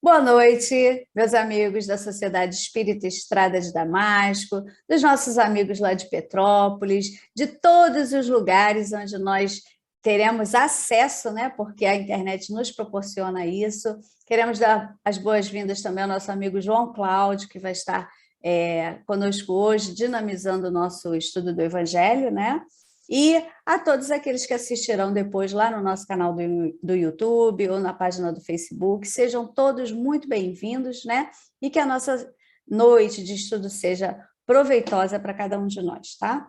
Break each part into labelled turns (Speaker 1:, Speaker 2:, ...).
Speaker 1: Boa noite, meus amigos da Sociedade Espírita Estrada de Damasco, dos nossos amigos lá de Petrópolis, de todos os lugares onde nós teremos acesso, né? Porque a internet nos proporciona isso. Queremos dar as boas-vindas também ao nosso amigo João Cláudio, que vai estar conosco hoje, dinamizando o nosso estudo do Evangelho, né? E a todos aqueles que assistirão depois lá no nosso canal do YouTube ou na página do Facebook, sejam todos muito bem-vindos, né? E que a nossa noite de estudo seja proveitosa para cada um de nós, tá?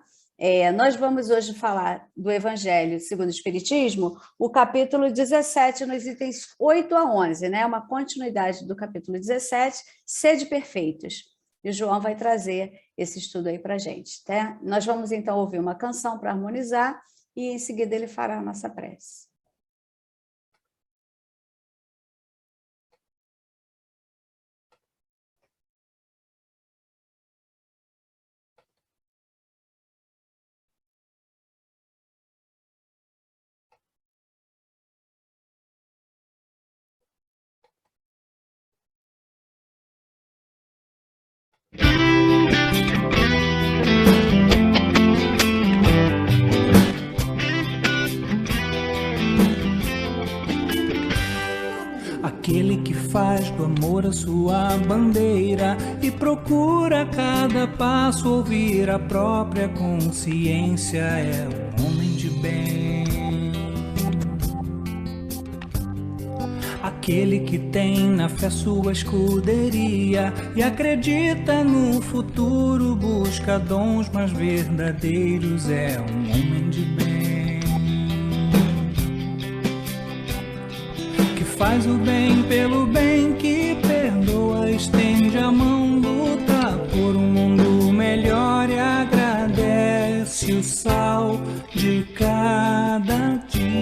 Speaker 1: Nós vamos hoje falar do Evangelho segundo o Espiritismo, o capítulo 17, nos itens 8 a 11, né? Uma continuidade do capítulo 17, Sede Perfeitos. E o João vai trazer esse estudo aí para a gente, tá? Nós vamos então ouvir uma canção para harmonizar e em seguida ele fará a nossa prece.
Speaker 2: Aquele que faz do amor a sua bandeira e procura a cada passo ouvir a própria consciência é um homem de bem. Aquele que tem na fé sua escuderia e acredita no futuro, busca dons mais verdadeiros, é um homem de bem. Faz o bem pelo bem, que perdoa, estende a mão, luta por um mundo melhor e agradece o sal de cada dia.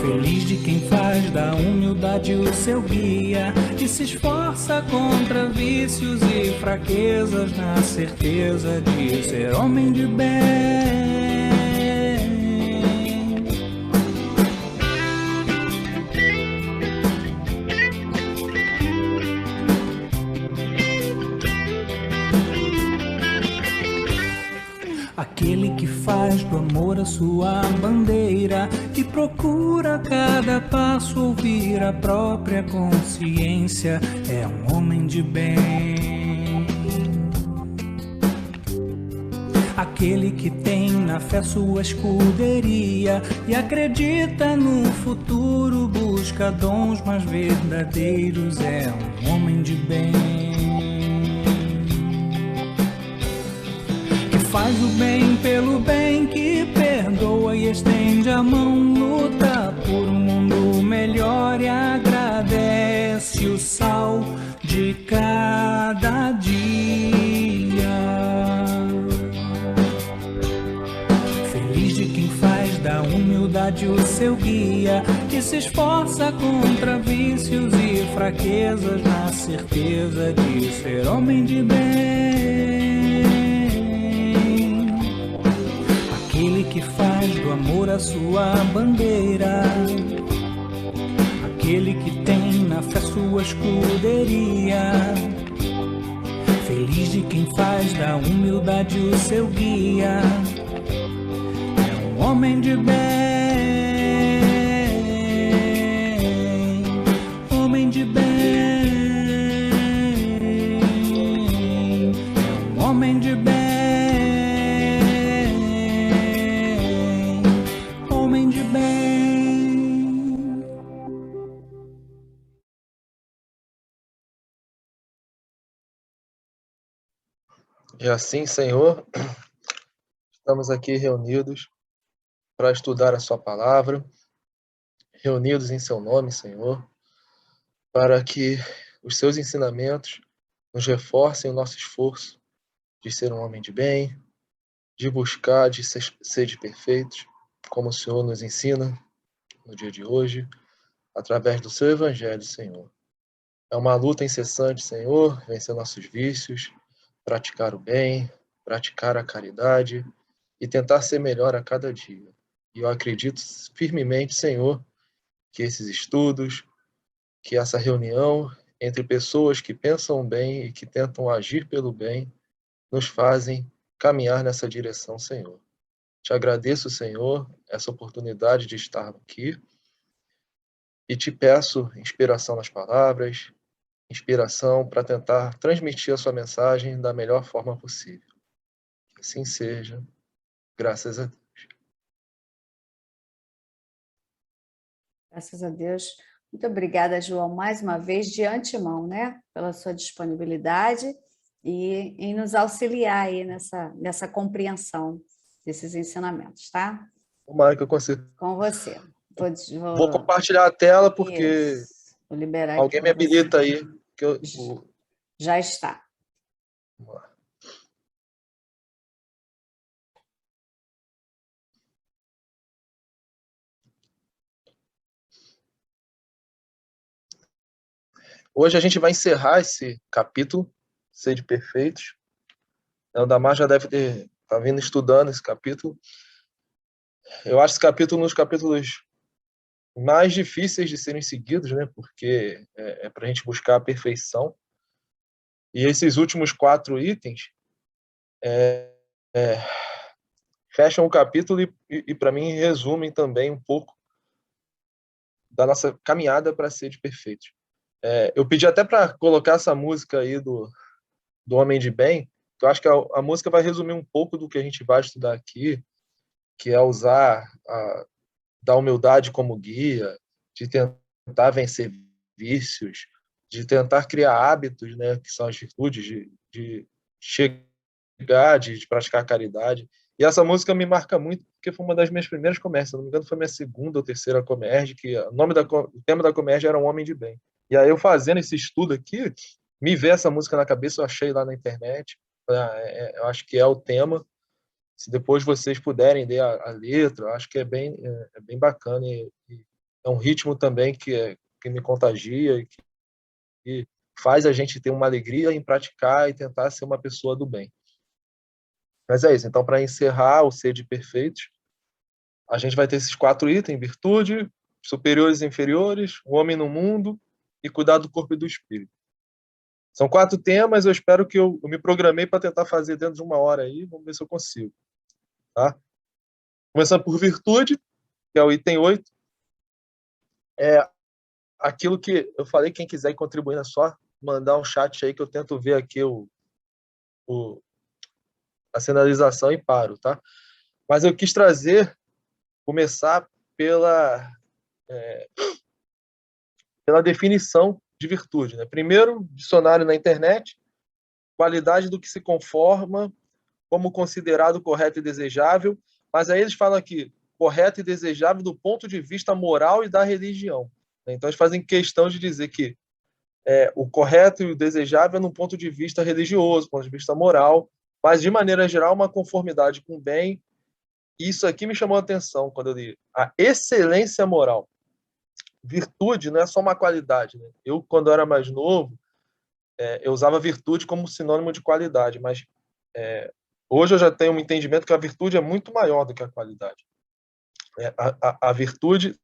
Speaker 2: Feliz de quem faz da humildade o seu guia e se esforça contra vícios e fraquezas na certeza de ser homem de bem. Aquele que faz do amor a sua bandeira e procura a cada passo ouvir a própria consciência é um homem de bem. Aquele que tem na fé sua escuderia e acredita no futuro, busca dons mais verdadeiros, é um homem de bem. Faz o bem pelo bem, que perdoa e estende a mão, luta por um mundo melhor e agradece o sal de cada dia. Feliz de quem faz da humildade o seu guia, que se esforça contra vícios e fraquezas na certeza de ser homem de bem. Aquele que faz do amor a sua bandeira, aquele que tem na fé sua escuderia, feliz de quem faz da humildade o seu guia, é um homem de bem, homem de bem, é um homem de bem.
Speaker 3: E assim, Senhor, estamos aqui reunidos para estudar a sua palavra, reunidos em seu nome, Senhor, para que os seus ensinamentos nos reforcem o nosso esforço de ser um homem de bem, de buscar, de ser de perfeitos, como o Senhor nos ensina no dia de hoje, através do seu Evangelho, Senhor. É uma luta incessante, Senhor, vencer nossos vícios, praticar o bem, praticar a caridade e tentar ser melhor a cada dia. E eu acredito firmemente, Senhor, que esses estudos, que essa reunião entre pessoas que pensam bem e que tentam agir pelo bem, nos fazem caminhar nessa direção, Senhor. Te agradeço, Senhor, essa oportunidade de estar aqui e te peço inspiração nas palavras, inspiração para tentar transmitir a sua mensagem da melhor forma possível. Que assim seja, graças a Deus.
Speaker 1: Graças a Deus. Muito obrigada, João, mais uma vez, de antemão, né, pela sua disponibilidade e em nos auxiliar aí nessa compreensão desses ensinamentos, tá?
Speaker 3: Tomara que eu consiga.
Speaker 1: Com você.
Speaker 3: Vou compartilhar a tela porque
Speaker 1: vou liberar aqui
Speaker 3: alguém me habilita aí. Que
Speaker 1: Já está.
Speaker 3: Vamos lá. Hoje a gente vai encerrar esse capítulo, Sede Perfeitos. O Damar já deve ter tá vindo estudando esse capítulo. Eu acho esse capítulo um dos capítulos mais difíceis de serem seguidos, né? Porque é para a gente buscar a perfeição. E esses últimos 4 itens fecham o capítulo e para mim, resumem também um pouco da nossa caminhada para ser de perfeitos. Eu pedi até para colocar essa música aí do Homem de Bem, que eu acho que a música vai resumir um pouco do que a gente vai estudar aqui, que é usar da humildade como guia, de tentar vencer vícios, de tentar criar hábitos, né, que são as virtudes, de chegar, de praticar caridade. E essa música me marca muito, porque foi uma das minhas primeiras comércias, se não me engano foi minha segunda ou terceira comércia, que o tema da comércia era Um Homem de Bem. E aí eu fazendo esse estudo aqui, me veio essa música na cabeça, eu achei lá na internet, eu acho que é o tema. Se depois vocês puderem ler a letra, eu acho que é bem bacana e é um ritmo também que me contagia e que faz a gente ter uma alegria em praticar e tentar ser uma pessoa do bem. Mas é isso. Então, para encerrar o Sede Perfeitos, a gente vai ter esses 4 itens: virtude, superiores e inferiores, o homem no mundo e cuidar do corpo e do espírito. São 4 temas, eu espero que eu me programei para tentar fazer dentro de 1 hora aí, vamos ver se eu consigo. Tá? Começando por virtude, que é o item 8. Aquilo que eu falei, quem quiser ir contribuindo é só mandar um chat aí que eu tento ver aqui a sinalização e paro, tá? Mas eu quis começar pela definição de virtude, né? Primeiro, dicionário na internet, qualidade do que se conforma como considerado correto e desejável, mas aí eles falam aqui, correto e desejável do ponto de vista moral e da religião. Então, eles fazem questão de dizer que o correto e o desejável é no ponto de vista religioso, ponto de vista moral, mas, de maneira geral, uma conformidade com o bem. E isso aqui me chamou a atenção quando eu li a excelência moral. Virtude não é só uma qualidade, né? Eu, quando era mais novo, eu usava virtude como sinônimo de qualidade, mas hoje eu já tenho um entendimento que a virtude é muito maior do que a qualidade. A virtude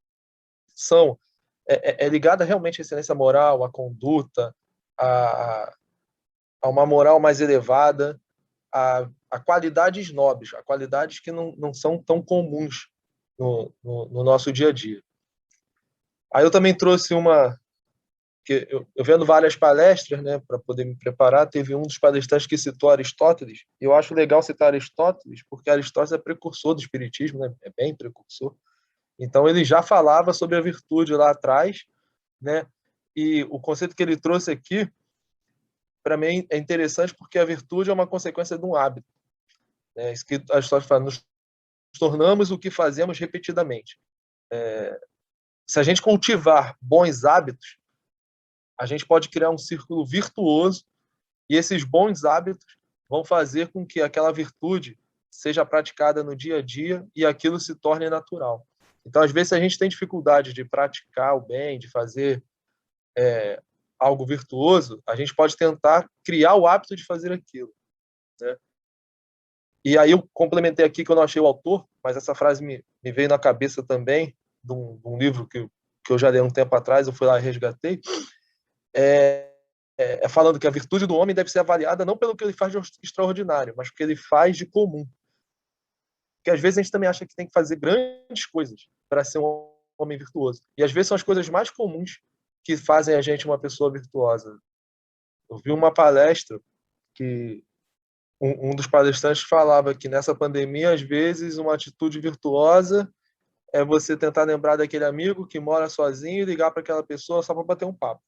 Speaker 3: é ligada realmente à excelência moral, à conduta, a uma moral mais elevada, a qualidades nobres, a qualidades que não são tão comuns no nosso dia a dia. Aí eu também trouxe que eu vendo várias palestras, né, para poder me preparar, teve um dos palestrantes que citou Aristóteles, e eu acho legal citar Aristóteles, porque Aristóteles é precursor do espiritismo, né, é bem precursor. Então ele já falava sobre a virtude lá atrás, né, e o conceito que ele trouxe aqui, para mim, é interessante porque a virtude é uma consequência de um hábito. Isso que Aristóteles fala, nos tornamos o que fazemos repetidamente. Se a gente cultivar bons hábitos, a gente pode criar um círculo virtuoso e esses bons hábitos vão fazer com que aquela virtude seja praticada no dia a dia e aquilo se torne natural. Então, às vezes, se a gente tem dificuldade de praticar o bem, de fazer algo virtuoso, a gente pode tentar criar o hábito de fazer aquilo, né? E aí eu complementei aqui que eu não achei o autor, mas essa frase me veio na cabeça também, de um livro que eu já li há um tempo atrás, eu fui lá e resgatei, falando que a virtude do homem deve ser avaliada não pelo que ele faz de extraordinário, mas pelo que ele faz de comum. Porque às vezes a gente também acha que tem que fazer grandes coisas para ser um homem virtuoso. E às vezes são as coisas mais comuns que fazem a gente uma pessoa virtuosa. Eu vi uma palestra que um dos palestrantes falava que nessa pandemia, às vezes, uma atitude virtuosa é você tentar lembrar daquele amigo que mora sozinho e ligar para aquela pessoa só para bater um papo.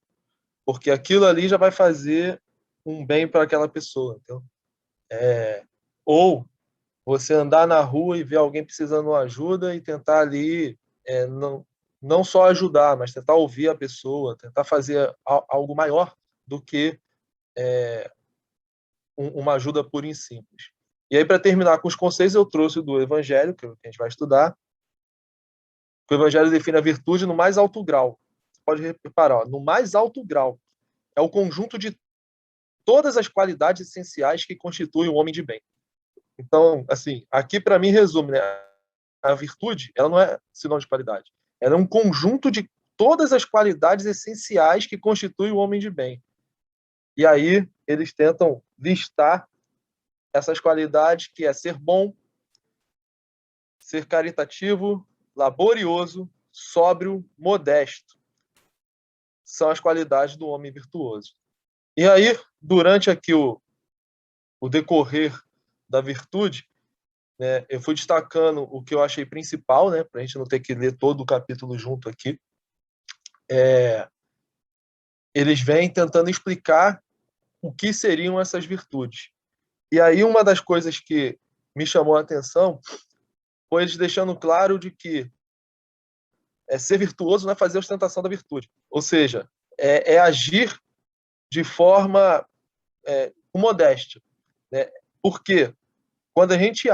Speaker 3: Porque aquilo ali já vai fazer um bem para aquela pessoa. Então, ou você andar na rua e ver alguém precisando de ajuda e tentar ali, não só ajudar, mas tentar ouvir a pessoa, tentar fazer algo maior do que uma ajuda pura e simples. E aí, para terminar com os conceitos, eu trouxe do Evangelho, que a gente vai estudar. O Evangelho define a virtude no mais alto grau. Você pode reparar, ó, no mais alto grau. É o conjunto de todas as qualidades essenciais que constituem o homem de bem. Então, assim, aqui para mim resume, né? A virtude, ela não é sinônimo de qualidade. Ela é um conjunto de todas as qualidades essenciais que constituem o homem de bem. E aí eles tentam listar essas qualidades, que é ser bom, ser caritativo, laborioso, sóbrio, modesto. São as qualidades do homem virtuoso. E aí, durante aqui o decorrer da virtude, né, eu fui destacando o que eu achei principal, né, para a gente não ter que ler todo o capítulo junto aqui. Eles vêm tentando explicar o que seriam essas virtudes. E aí uma das coisas que me chamou a atenção foi eles deixando claro de que ser virtuoso não é fazer ostentação da virtude. Ou seja, é agir de forma com modéstia. Né? Porque quando a gente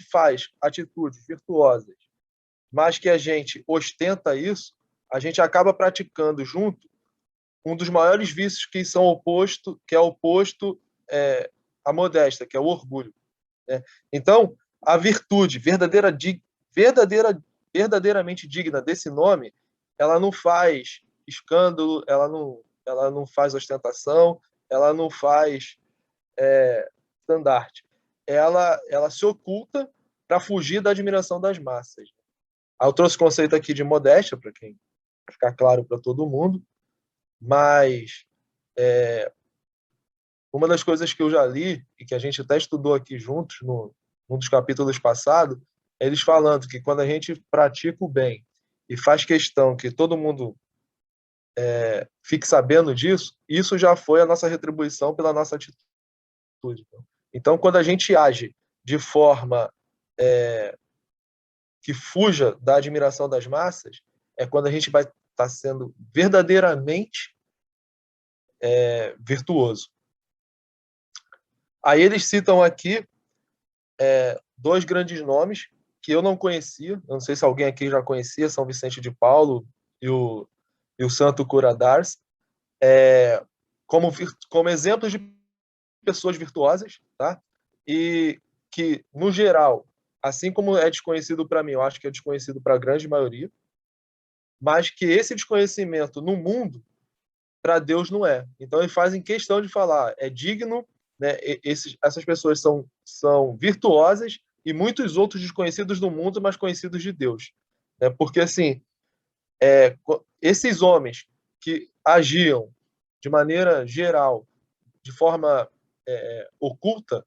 Speaker 3: faz atitudes virtuosas, mas que a gente ostenta isso, a gente acaba praticando junto um dos maiores vícios que é oposto à modéstia, que é o orgulho. Né? Então, a virtude verdadeiramente digna desse nome, ela não faz escândalo, ela não faz ostentação, ela não faz estandarte. Ela se oculta para fugir da admiração das massas. Eu trouxe o conceito aqui de modéstia, para ficar claro para todo mundo, mas uma das coisas que eu já li, e que a gente até estudou aqui juntos, num dos capítulos passados, é eles falando que quando a gente pratica o bem e faz questão que todo mundo fique sabendo disso, isso já foi a nossa retribuição pela nossa atitude. Então, quando a gente age de forma que fuja da admiração das massas, é quando a gente vai estar sendo verdadeiramente virtuoso. Aí eles citam aqui dois grandes nomes que eu não conhecia, eu não sei se alguém aqui já conhecia, São Vicente de Paulo e o Santo Cura d'Ars, como exemplos de pessoas virtuosas, tá? E que, no geral, assim como é desconhecido para mim, eu acho que é desconhecido para a grande maioria, mas que esse desconhecimento no mundo, para Deus, não é. Então, eles fazem questão de falar, é digno, né? Essas pessoas são virtuosas e muitos outros desconhecidos do mundo, mas conhecidos de Deus. Né? Porque, assim, esses homens que agiam de maneira geral, de forma oculta,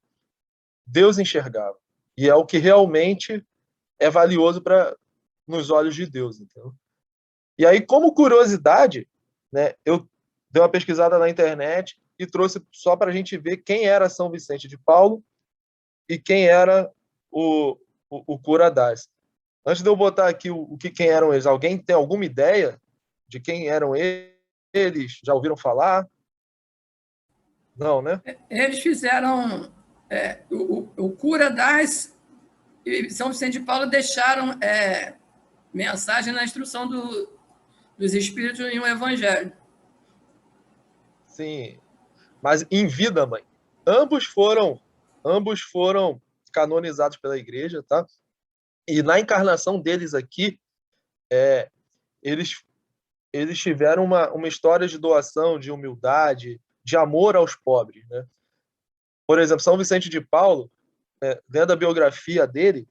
Speaker 3: Deus enxergava. E é o que realmente é valioso nos olhos de Deus. Entendeu? E aí, como curiosidade, né, eu dei uma pesquisada na internet e trouxe só para a gente ver quem era São Vicente de Paulo e quem era o Cura d'Ars. Antes de eu botar aqui quem eram eles, alguém tem alguma ideia de quem eram eles? Já ouviram falar? Não, né?
Speaker 4: Eles fizeram o Cura d'Ars e São Vicente de Paulo deixaram mensagem na instrução dos Espíritos em um Evangelho.
Speaker 3: Sim, mas em vida, mãe. Ambos foram canonizados pela igreja, tá? E na encarnação deles aqui, eles tiveram uma história de doação, de humildade, de amor aos pobres, né? Por exemplo, São Vicente de Paulo, dentro da biografia dele,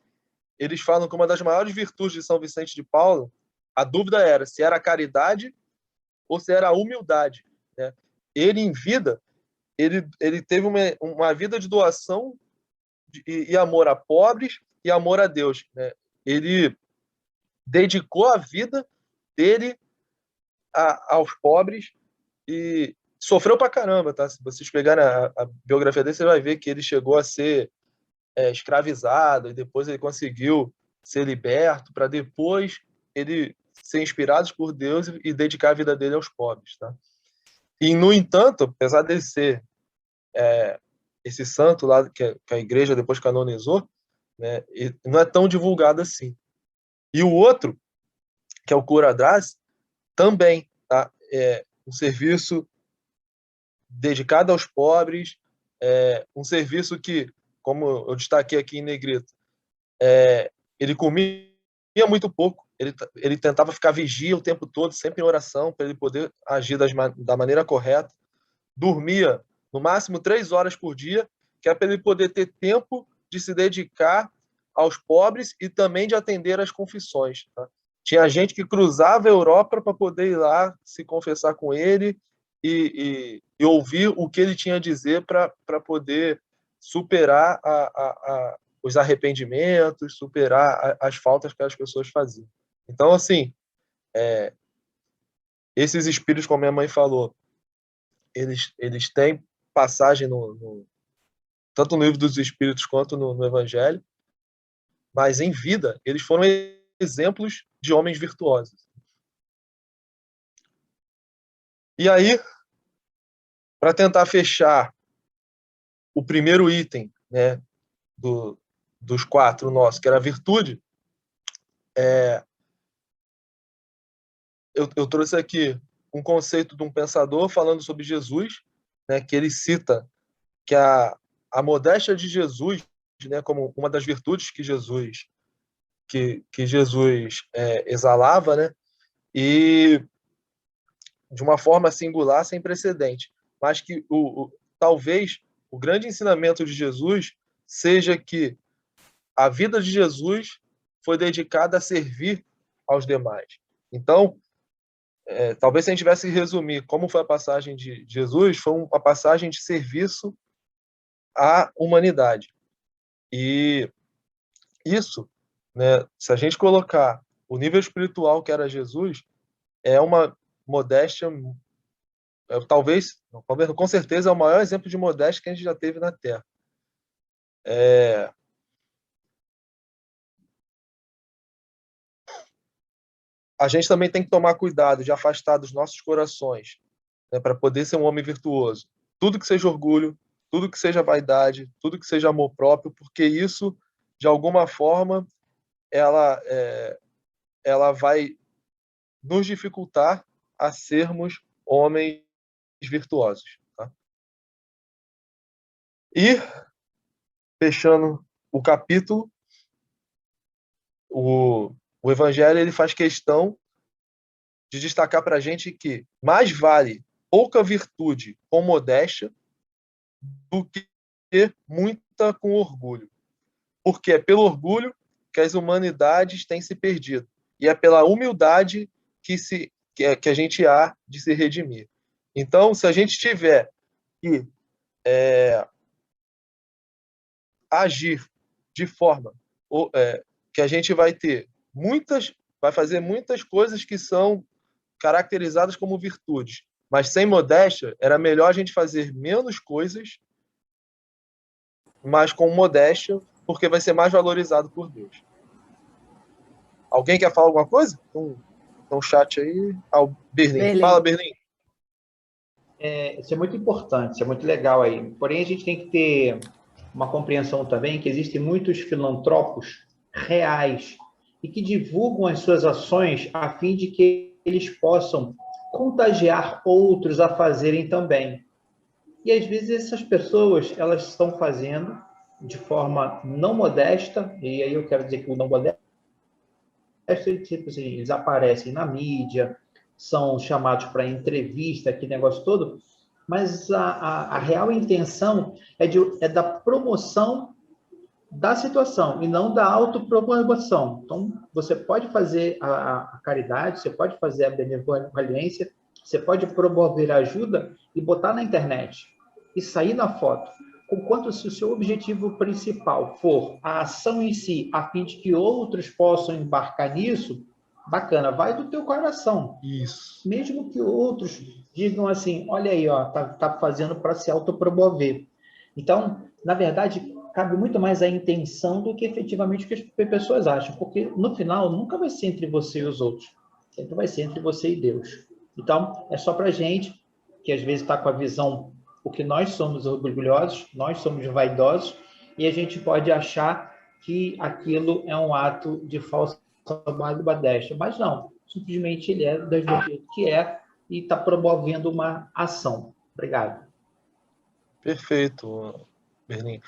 Speaker 3: eles falam que uma das maiores virtudes de São Vicente de Paulo, a dúvida era se era a caridade ou se era a humildade, né? Ele, em vida, ele teve uma vida de doação e amor a pobres e amor a Deus, né? Ele dedicou a vida dele aos pobres e sofreu pra caramba, tá? Se vocês pegarem a biografia dele, você vai ver que ele chegou a ser escravizado e depois ele conseguiu ser liberto para depois ele ser inspirado por Deus e dedicar a vida dele aos pobres, tá? E, no entanto, apesar dele ser esse santo lá que a igreja depois canonizou, né, não é tão divulgado assim. E o outro, que é o Cura Dras, também, tá? É um serviço dedicado aos pobres, um serviço que, como eu destaquei aqui em negrito, ele comia muito pouco, ele tentava ficar vigia o tempo todo, sempre em oração, para ele poder agir da maneira correta, dormia no máximo 3 horas por dia, que é para ele poder ter tempo de se dedicar aos pobres e também de atender às confissões, tá? Tinha gente que cruzava a Europa para poder ir lá se confessar com ele e ouvir o que ele tinha a dizer para poder superar os arrependimentos, superar as faltas que as pessoas faziam. Então, assim, esses espíritos, como minha mãe falou, eles têm passagem tanto no livro dos Espíritos quanto no Evangelho, mas em vida eles foram exemplos de homens virtuosos. E aí, para tentar fechar o primeiro item, né, dos 4 nossos, que era a virtude, eu trouxe aqui um conceito de um pensador falando sobre Jesus, né, que ele cita que a modéstia de Jesus, né, como uma das virtudes que Jesus exalava, né, e de uma forma singular, sem precedente, mas que talvez o grande ensinamento de Jesus seja que a vida de Jesus foi dedicada a servir aos demais. Então, talvez se a gente tivesse que resumir como foi a passagem de Jesus, foi uma passagem de serviço à humanidade. E isso, né, se a gente colocar o nível espiritual que era Jesus, é uma modéstia, talvez, com certeza, é o maior exemplo de modéstia que a gente já teve na Terra. A gente também tem que tomar cuidado de afastar dos nossos corações, né, para poder ser um homem virtuoso, tudo que seja orgulho, tudo que seja vaidade, tudo que seja amor próprio, porque isso, de alguma forma, ela vai nos dificultar a sermos homens virtuosos. Tá? E, fechando o capítulo, o Evangelho ele faz questão de destacar para a gente que mais vale pouca virtude com modéstia do que muita com orgulho. Porque é pelo orgulho que as humanidades têm se perdido. E é pela humildade que a gente há de se redimir. Então, se a gente tiver que agir de forma que a gente vai fazer muitas coisas que são caracterizadas como virtudes, mas sem modéstia, era melhor a gente fazer menos coisas, mas com modéstia, porque vai ser mais valorizado por Deus. Alguém quer falar alguma coisa? Então chat aí. Berlim. Fala, Berlim.
Speaker 5: Isso é muito importante, isso é muito legal aí. Porém, a gente tem que ter uma compreensão também que existem muitos filantropos reais e que divulgam as suas ações a fim de que eles possam contagiar outros a fazerem também. E, às vezes, essas pessoas, elas estão fazendo, de forma não modesta, e aí eu quero dizer que o não modesto, tipo assim, eles aparecem na mídia, são chamados para entrevista, aquele negócio todo, mas a real intenção é da promoção da situação e não da autopromoção. Então, você pode fazer a caridade, você pode fazer a benevolência, você pode promover ajuda e botar na internet e sair na foto. Enquanto se o seu objetivo principal for a ação em si, a fim de que outros possam embarcar nisso, bacana, vai do teu coração.
Speaker 3: Isso.
Speaker 5: Mesmo que outros digam assim, olha aí, ó, tá fazendo para se autopromover. Então, na verdade, cabe muito mais a intenção do que efetivamente o que as pessoas acham, porque no final nunca vai ser entre você e os outros, sempre vai ser entre você e Deus. Então, é só para a gente que às vezes está com a visão, porque nós somos orgulhosos, nós somos vaidosos, e a gente pode achar que aquilo é um ato de falsa modéstia, mas não, simplesmente ele é do jeito que é e está promovendo uma ação. Obrigado.
Speaker 3: Perfeito, Berlim.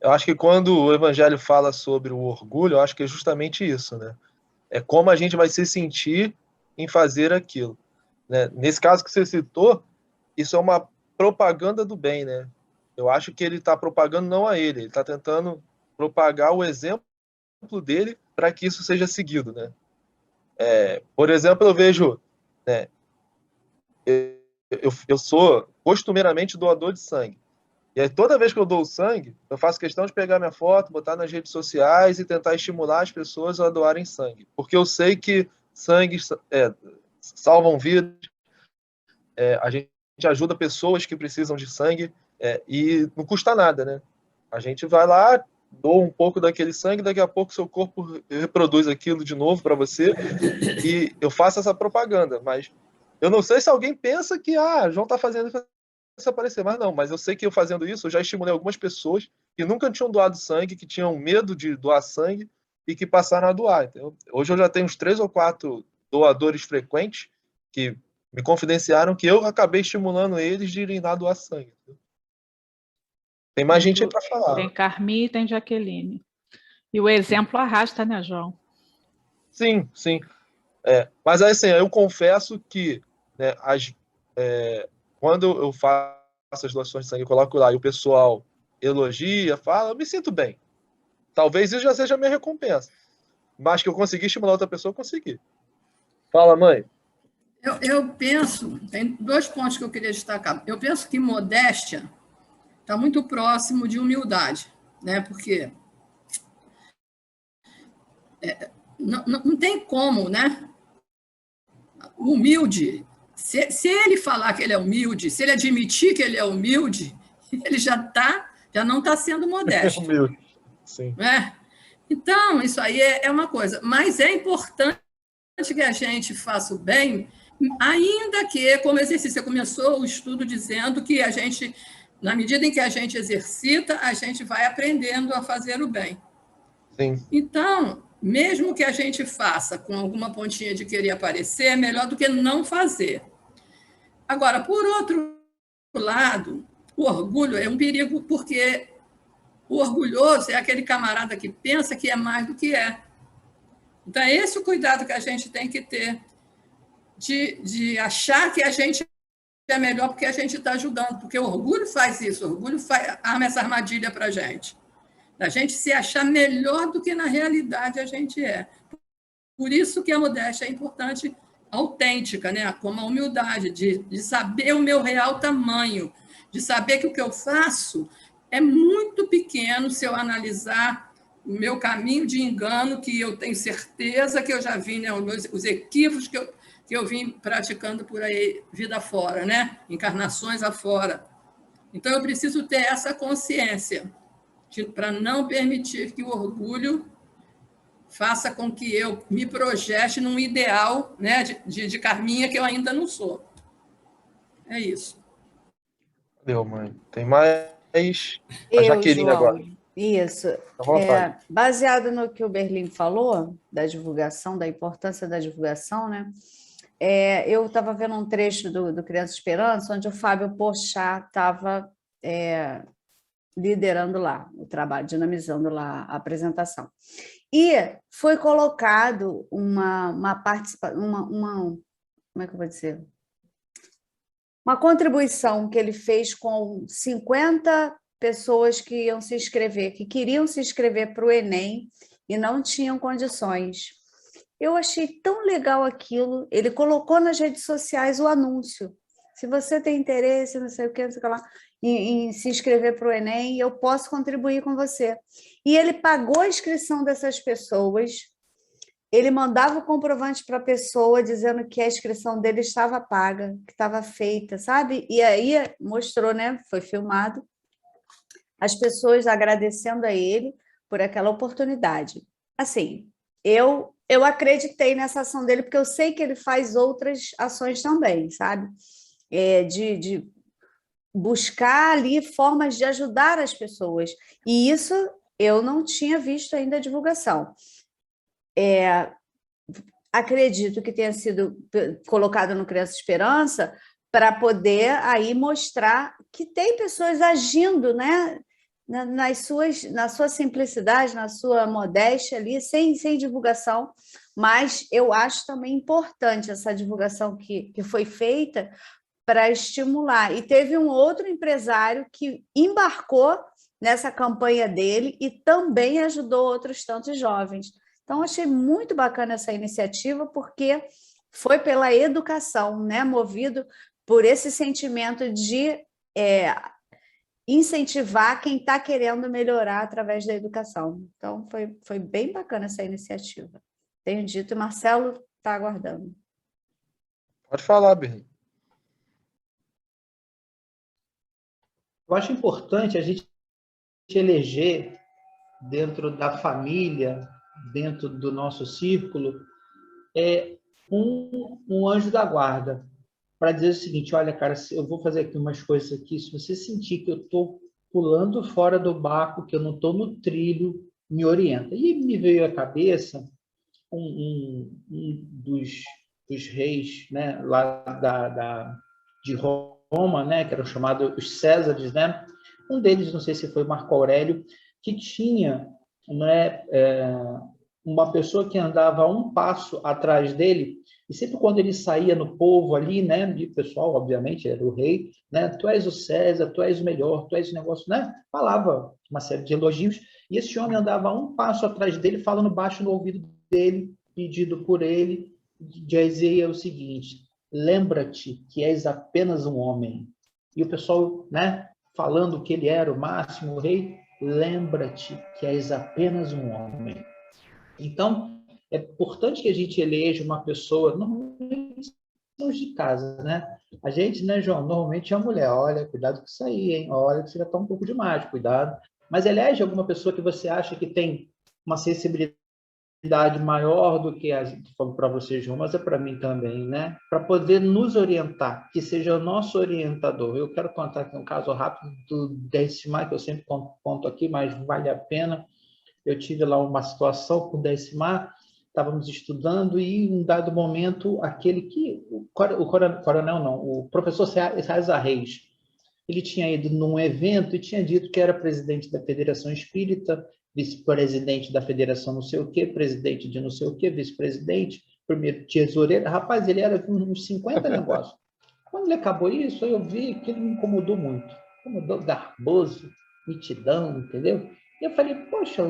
Speaker 3: Eu acho que quando o Evangelho fala sobre o orgulho, eu acho que é justamente isso, né? É como a gente vai se sentir em fazer aquilo, né? Nesse caso que você citou, isso é uma propaganda do bem, né? Eu acho que ele está propagando não a ele está tentando propagar o exemplo dele para que isso seja seguido, né? Por exemplo, eu vejo, né? Eu sou costumeiramente doador de sangue. E aí, toda vez que eu dou sangue, eu faço questão de pegar minha foto, botar nas redes sociais e tentar estimular as pessoas a doarem sangue. Porque eu sei que sangue salvam vidas, a gente ajuda pessoas que precisam de sangue e não custa nada, né? A gente vai lá, doa um pouco daquele sangue, daqui a pouco seu corpo reproduz aquilo de novo para você e eu faço essa propaganda. Mas eu não sei se alguém pensa que João está fazendo isso aparecer, mas eu sei que eu fazendo isso, eu já estimulei algumas pessoas que nunca tinham doado sangue, que tinham medo de doar sangue e que passaram a doar. Entendeu? Hoje eu já tenho uns 3 ou 4 doadores frequentes que me confidenciaram que eu acabei estimulando eles de irem lá doar sangue. Entendeu? Tem mais gente aí para falar.
Speaker 6: Tem Carmi e tem Jaqueline. E o exemplo arrasta, né, João?
Speaker 3: Sim, sim. Mas assim, eu confesso que, né, quando eu faço as doações de sangue, eu coloco lá e o pessoal elogia, fala, eu me sinto bem. Talvez isso já seja a minha recompensa. Mas que eu consegui estimular outra pessoa, eu consegui. Fala, mãe.
Speaker 4: Eu penso, tem 2 pontos que eu queria destacar. Eu penso que modéstia está muito próximo de humildade, né? Porque não tem como, né? Humilde, se ele falar que ele é humilde, se ele admitir que ele é humilde, ele já não está sendo modesto.
Speaker 3: Humilde, sim.
Speaker 4: Né? Então, isso aí é uma coisa. Mas é importante que a gente faça o bem, ainda que, como exercício, você começou o estudo dizendo que a gente, na medida em que a gente exercita, a gente vai aprendendo a fazer o bem.
Speaker 3: Sim.
Speaker 4: Então, mesmo que a gente faça com alguma pontinha de querer aparecer, é melhor do que não fazer. Agora, por outro lado, o orgulho é um perigo, porque o orgulhoso é aquele camarada que pensa que é mais do que é. Então, é esse o cuidado que a gente tem que ter, de achar que a gente é melhor porque a gente está ajudando, porque o orgulho faz isso, o orgulho arma essa armadilha para a gente. A gente se achar melhor do que na realidade a gente é. Por isso que a modéstia é importante, autêntica, né? Como a humildade, de saber o meu real tamanho, de saber que o que eu faço é muito pequeno se eu analisar o meu caminho de engano, que eu tenho certeza que eu já vi, né? Os equívocos que eu vim praticando por aí, vida fora, né? Encarnações afora. Então, eu preciso ter essa consciência para não permitir que o orgulho faça com que eu me projete num ideal, né, de Carminha que eu ainda não sou. É isso.
Speaker 3: Deu, mãe. Tem mais a Jaqueline
Speaker 1: João.
Speaker 3: agora.
Speaker 1: Isso. Baseado no que o Berlim falou, da divulgação, da importância da divulgação, né? Eu estava vendo um trecho do Criança Esperança, onde o Fábio Porchat estava liderando lá o trabalho, dinamizando lá a apresentação. E foi colocado uma participação, como é que eu vou dizer? Uma contribuição que ele fez com 50 pessoas que iam se inscrever, que queriam se inscrever para o Enem e não tinham condições. Eu achei tão legal aquilo, ele colocou nas redes sociais o anúncio. Se você tem interesse, não sei o que, não sei o que lá, em se inscrever para o Enem, eu posso contribuir com você. E ele pagou a inscrição dessas pessoas, ele mandava o comprovante para a pessoa dizendo que a inscrição dele estava paga, que estava feita, sabe? E aí mostrou, né? Foi filmado, as pessoas agradecendo a ele por aquela oportunidade. Assim, eu acreditei nessa ação dele, porque eu sei que ele faz outras ações também, sabe? De buscar ali formas de ajudar as pessoas. E isso eu não tinha visto ainda a divulgação. Acredito que tenha sido colocado no Criança Esperança para poder aí mostrar que tem pessoas agindo, né, na sua simplicidade, na sua modéstia ali, sem divulgação, mas eu acho também importante essa divulgação que foi feita para estimular. E teve um outro empresário que embarcou nessa campanha dele e também ajudou outros tantos jovens. Então, achei muito bacana essa iniciativa, porque foi pela educação, né? Movido por esse sentimento de incentivar quem está querendo melhorar através da educação. Então, foi bem bacana essa iniciativa. Tenho dito, e Marcelo está aguardando.
Speaker 3: Pode falar, Berlim.
Speaker 5: Eu acho importante a gente eleger dentro da família, dentro do nosso círculo, um anjo da guarda, para dizer o seguinte: olha, cara, eu vou fazer aqui umas coisas aqui, se você sentir que eu estou pulando fora do barco, que eu não estou no trilho, me orienta. E me veio à cabeça um dos reis, né, lá de Roma, né, que eram chamados os Césares, né? Um deles, não sei se foi Marco Aurélio, que tinha, né, uma pessoa que andava um passo atrás dele, e sempre quando ele saía no povo ali, né, e o pessoal, obviamente, era o rei, né, tu és o César, tu és o melhor, tu és o negócio, né, falava uma série de elogios, e esse homem andava um passo atrás dele, falando baixo no ouvido dele, pedido por ele, dizia o seguinte: lembra-te que és apenas um homem. E o pessoal, né, falando que ele era o máximo, o rei, lembra-te que és apenas um homem. Então, é importante que a gente eleja uma pessoa, normalmente são de casa, né? A gente, né, João, normalmente é a mulher, olha, cuidado com isso aí, hein? Olha, que você já está um pouco demais, cuidado. Mas elege alguma pessoa que você acha que tem uma sensibilidade maior do que a gente falou para você, João, mas é para mim também, né? Para poder nos orientar, que seja o nosso orientador. Eu quero contar aqui um caso rápido do Decimar, que eu sempre conto aqui, mas vale a pena. Eu tive lá uma situação com o Decimar, estávamos estudando e, em um dado momento, o professor César Reis, ele tinha ido num evento e tinha dito que era presidente da Federação Espírita, vice-presidente da Federação não sei o quê, presidente de não sei o quê, vice-presidente, primeiro tesoureiro. Rapaz, ele era uns 50 negócios. Quando ele acabou isso, eu vi que ele me incomodou muito. Incomodou, garboso, mitidão, entendeu? E eu falei, poxa,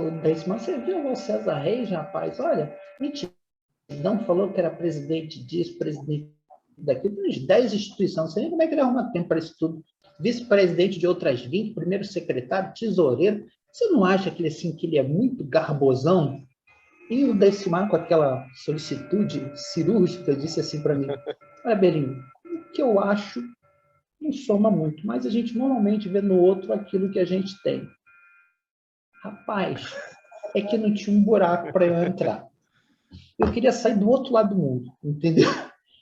Speaker 5: você viu o César Reis, rapaz? Olha, mitidão, falou que era presidente disso, presidente daquilo, uns 10 instituições, não sei nem como é que ele arruma tempo para isso tudo. Vice-presidente de outras 20, primeiro secretário, tesoureiro. Você não acha que ele é muito garbosão? E o Decimar, com aquela solicitude cirúrgica, disse assim para mim: olha, Belinho, o que eu acho não soma muito, mas a gente normalmente vê no outro aquilo que a gente tem. Rapaz, é que não tinha um buraco para eu entrar. Eu queria sair do outro lado do mundo, entendeu?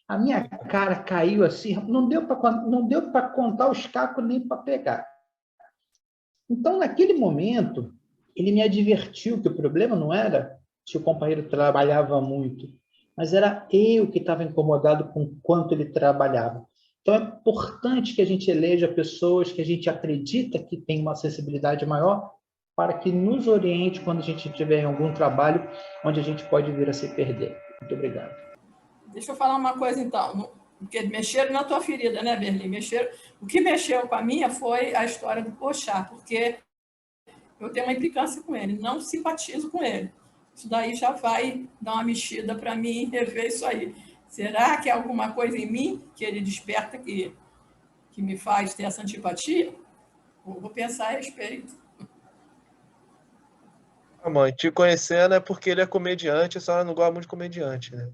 Speaker 5: A minha cara caiu assim, não deu para contar os cacos nem para pegar. Então, naquele momento, ele me advertiu que o problema não era se o companheiro trabalhava muito, mas era eu que estava incomodado com o quanto ele trabalhava. Então, é importante que a gente eleja pessoas que a gente acredita que têm uma acessibilidade maior para que nos oriente quando a gente estiver em algum trabalho onde a gente pode vir a se perder. Muito obrigado.
Speaker 4: Deixa eu falar uma coisa, então. Porque mexeram na tua ferida, né, Berlim? O que mexeu com a minha foi a história do Porchat, porque eu tenho uma implicância com ele, não simpatizo com ele. Isso daí já vai dar uma mexida para mim rever isso aí. Será que é alguma coisa em mim que ele desperta que me faz ter essa antipatia? Vou pensar a respeito.
Speaker 3: Mãe, te conhecendo é porque ele é comediante, a senhora não gosta muito de comediante, né?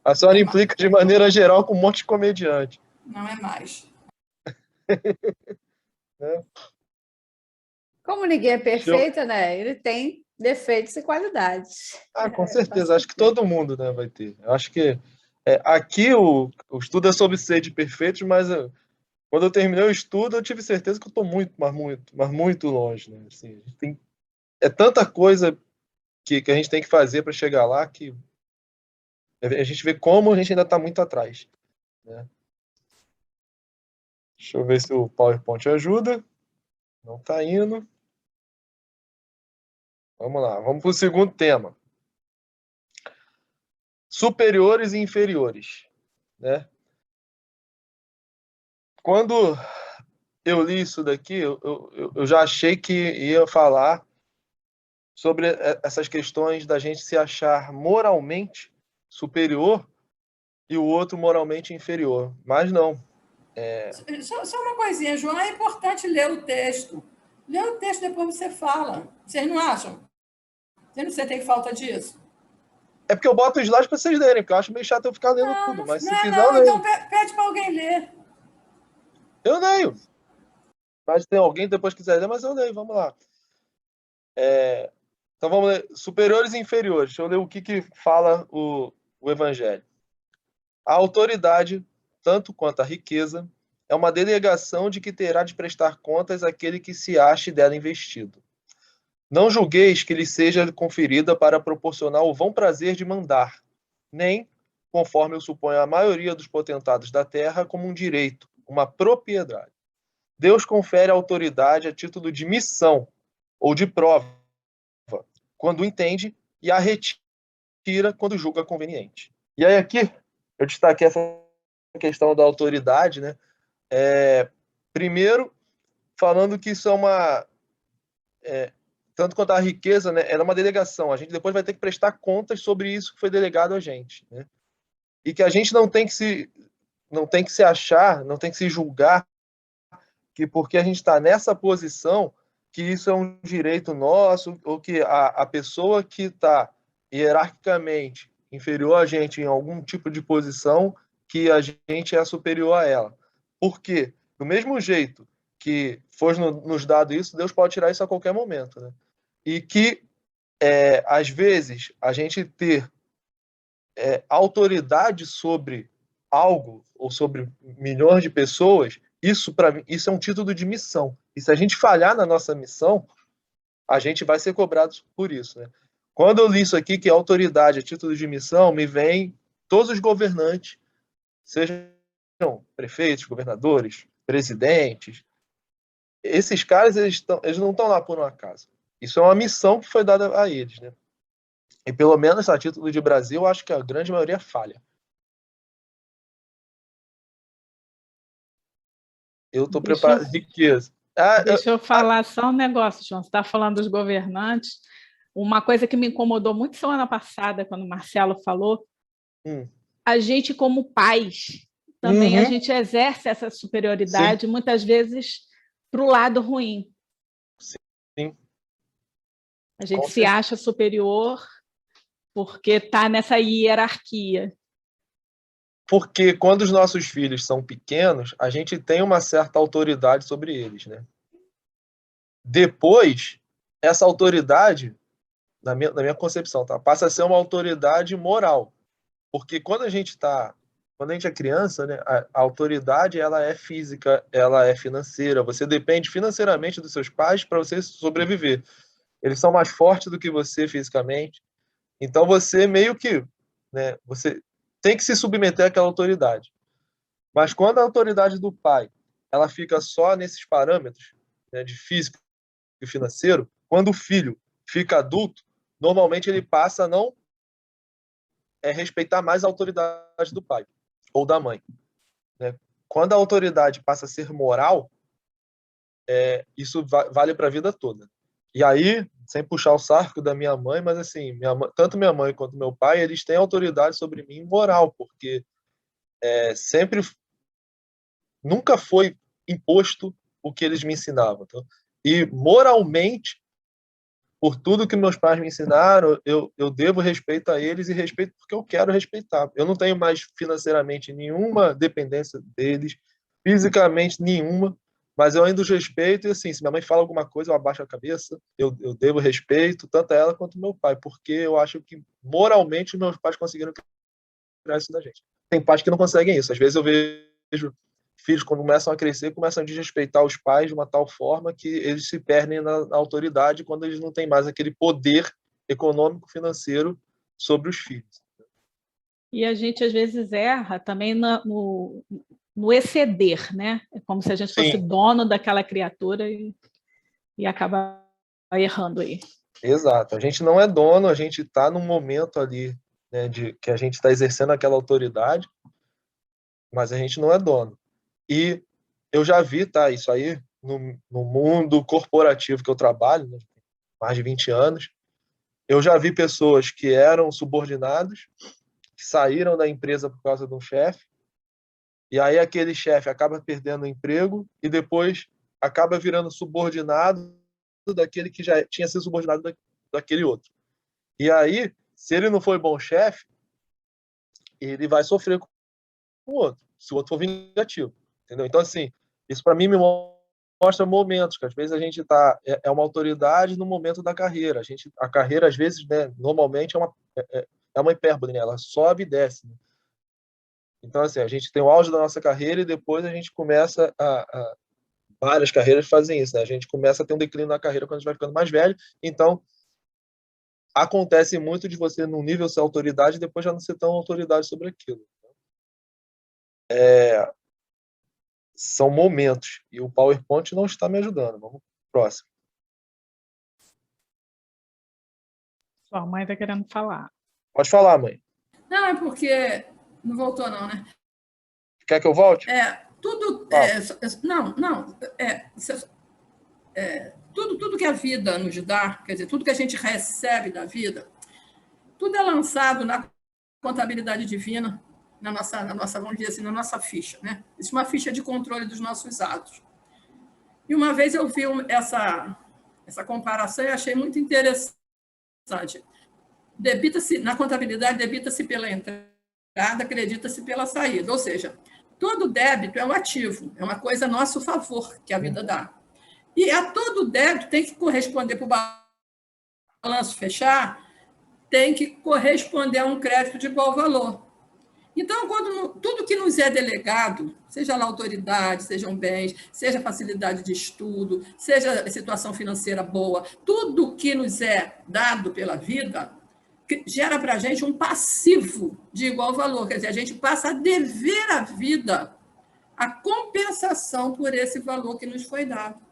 Speaker 3: A senhora implica de maneira geral com um monte de comediante.
Speaker 4: Não é mais.
Speaker 3: Né?
Speaker 1: Como ninguém é perfeito, né? Ele tem defeitos e qualidades.
Speaker 3: Com certeza. Acho que todo mundo, né, vai ter. Eu acho que aqui o estudo é sobre ser de perfeitos, mas quando eu terminei o estudo, eu tive certeza que eu estou muito, mas muito longe, né? Assim, é tanta coisa que a gente tem que fazer para chegar lá que a gente vê como a gente ainda está muito atrás, né? Deixa eu ver se o PowerPoint ajuda. Não está indo. Vamos lá, vamos para o segundo tema. Superiores e inferiores, né? Quando eu li isso daqui, eu já achei que ia falar sobre essas questões da gente se achar moralmente superior e o outro moralmente inferior. Mas não.
Speaker 4: Só uma coisinha, João, é importante ler o texto. Lê o texto, depois você fala. Vocês não acham? Vocês não sentem falta disso?
Speaker 3: É porque eu boto o slide para vocês lerem, porque eu acho meio chato eu ficar lendo tudo. Mas se quiser, eu leio.
Speaker 4: Então pede para alguém ler.
Speaker 3: Eu leio. Mas tem alguém que depois quiser ler, mas eu leio. Vamos lá. Então vamos ler. Superiores e inferiores. Deixa eu ler o que fala o Evangelho. A autoridade, tanto quanto a riqueza, é uma delegação de que terá de prestar contas àquele que se ache dela investido. Não julgueis que lhe seja conferida para proporcionar o vão prazer de mandar, nem, conforme eu suponho a maioria dos potentados da terra, como um direito, uma propriedade. Deus confere a autoridade a título de missão ou de prova, quando entende, e a retira quando julga conveniente. E aí aqui eu destaquei essa questão da autoridade, né? Primeiro, falando que isso é uma... tanto quanto a riqueza, né, ela é uma delegação. A gente depois vai ter que prestar contas sobre isso que foi delegado a gente, né? E que a gente não tem que se achar, não tem que se julgar que porque a gente está nessa posição que isso é um direito nosso, ou que a pessoa que está hierarquicamente inferior a gente em algum tipo de posição, que a gente é superior a ela. Por quê? Do mesmo jeito que foi nos dado isso, Deus pode tirar isso a qualquer momento, né? E que, às vezes, a gente ter autoridade sobre algo ou sobre milhões de pessoas, isso, para mim, isso é um título de missão. E se a gente falhar na nossa missão, a gente vai ser cobrado por isso, né? Quando eu li isso aqui, que autoridade é título de missão, me vem todos os governantes, sejam prefeitos, governadores, presidentes. Esses caras, eles não estão lá por um acaso. Isso é uma missão que foi dada a eles, né? E pelo menos a título de Brasil, eu acho que a grande maioria falha. Eu estou preparado. Riqueza.
Speaker 6: Deixa eu falar só um negócio, João. Você está falando dos governantes. Uma coisa que me incomodou muito semana passada, quando o Marcelo falou, a gente, como pais, também a gente exerce essa superioridade, muitas vezes, para o lado ruim.
Speaker 3: Sim.
Speaker 6: A gente se acha superior porque está nessa hierarquia.
Speaker 3: Porque quando os nossos filhos são pequenos, a gente tem uma certa autoridade sobre eles, né? Depois, essa autoridade, na minha concepção, tá? Passa a ser uma autoridade moral. Porque quando a gente é criança, né, a autoridade, ela é física, ela é financeira. Você depende financeiramente dos seus pais para você sobreviver. Eles são mais fortes do que você fisicamente. Então você meio que, né, você tem que se submeter àquela autoridade. Mas quando a autoridade do pai ela fica só nesses parâmetros, né, de físico e financeiro, quando o filho fica adulto, normalmente ele passa a não respeitar mais a autoridade do pai ou da mãe, né? Quando a autoridade passa a ser moral, isso vale para a vida toda. E aí, sem puxar o saco da minha mãe, mas assim, tanto minha mãe quanto meu pai, eles têm autoridade sobre mim moral, porque sempre, nunca foi imposto o que eles me ensinavam. Então, e moralmente, por tudo que meus pais me ensinaram, eu devo respeito a eles e respeito porque eu quero respeitar. Eu não tenho mais financeiramente nenhuma dependência deles, fisicamente nenhuma, mas eu ainda os respeito e assim, se minha mãe fala alguma coisa, eu abaixo a cabeça, eu devo respeito, tanto a ela quanto ao meu pai, porque eu acho que moralmente meus pais conseguiram criar isso da gente. Tem pais que não conseguem isso. Às vezes eu vejo filhos, quando começam a crescer, começam a desrespeitar os pais de uma tal forma que eles se perdem na autoridade quando eles não têm mais aquele poder econômico, financeiro sobre os filhos.
Speaker 6: E a gente, às vezes, erra também no exceder, né? É como se a gente fosse dono daquela criatura e acaba errando aí.
Speaker 3: Exato. A gente não é dono, a gente está num momento ali, né, de que a gente está exercendo aquela autoridade, mas a gente não é dono. E eu já vi, tá, isso aí no mundo corporativo que eu trabalho, né, mais de 20 anos, eu já vi pessoas que eram subordinados, que saíram da empresa por causa de um chefe, e aí aquele chefe acaba perdendo o emprego e depois acaba virando subordinado daquele que já tinha sido subordinado daquele outro. E aí, se ele não for bom chefe, ele vai sofrer com o outro, se o outro for vingativo. Entendeu? Então, assim, isso para mim me mostra momentos que às vezes a gente é uma autoridade no momento da carreira. A carreira, às vezes, né, normalmente é uma hipérbole, né? Ela sobe e desce. Né? Então, assim, a gente tem o auge da nossa carreira e depois a gente começa várias carreiras fazem isso, né? A gente começa a ter um declínio na carreira quando a gente vai ficando mais velho. Então, acontece muito de você, num nível, ser autoridade e depois já não ser tão autoridade sobre aquilo. São momentos. E o PowerPoint não está me ajudando. Vamos pro próximo.
Speaker 6: Sua mãe está querendo falar.
Speaker 3: Pode falar, mãe.
Speaker 4: Não, é porque não voltou, não, né?
Speaker 3: Quer que eu volte?
Speaker 4: Tudo. Tudo que a vida nos dá, quer dizer, tudo que a gente recebe da vida, tudo é lançado na contabilidade divina, na nossa, vamos dizer assim, na nossa ficha, né? Existe uma ficha de controle dos nossos atos. E uma vez eu vi essa comparação e achei muito interessante. Na contabilidade, debita-se pela entrada, acredita-se pela saída. Ou seja, todo débito é um ativo, é uma coisa a nosso favor que a vida dá. E a todo débito tem que corresponder para o balanço fechar, tem que corresponder a um crédito de igual valor. Então, tudo que nos é delegado, seja lá autoridade, sejam bens, seja facilidade de estudo, seja situação financeira boa, tudo que nos é dado pela vida gera para a gente um passivo de igual valor. Quer dizer, a gente passa a dever à vida a compensação por esse valor que nos foi dado.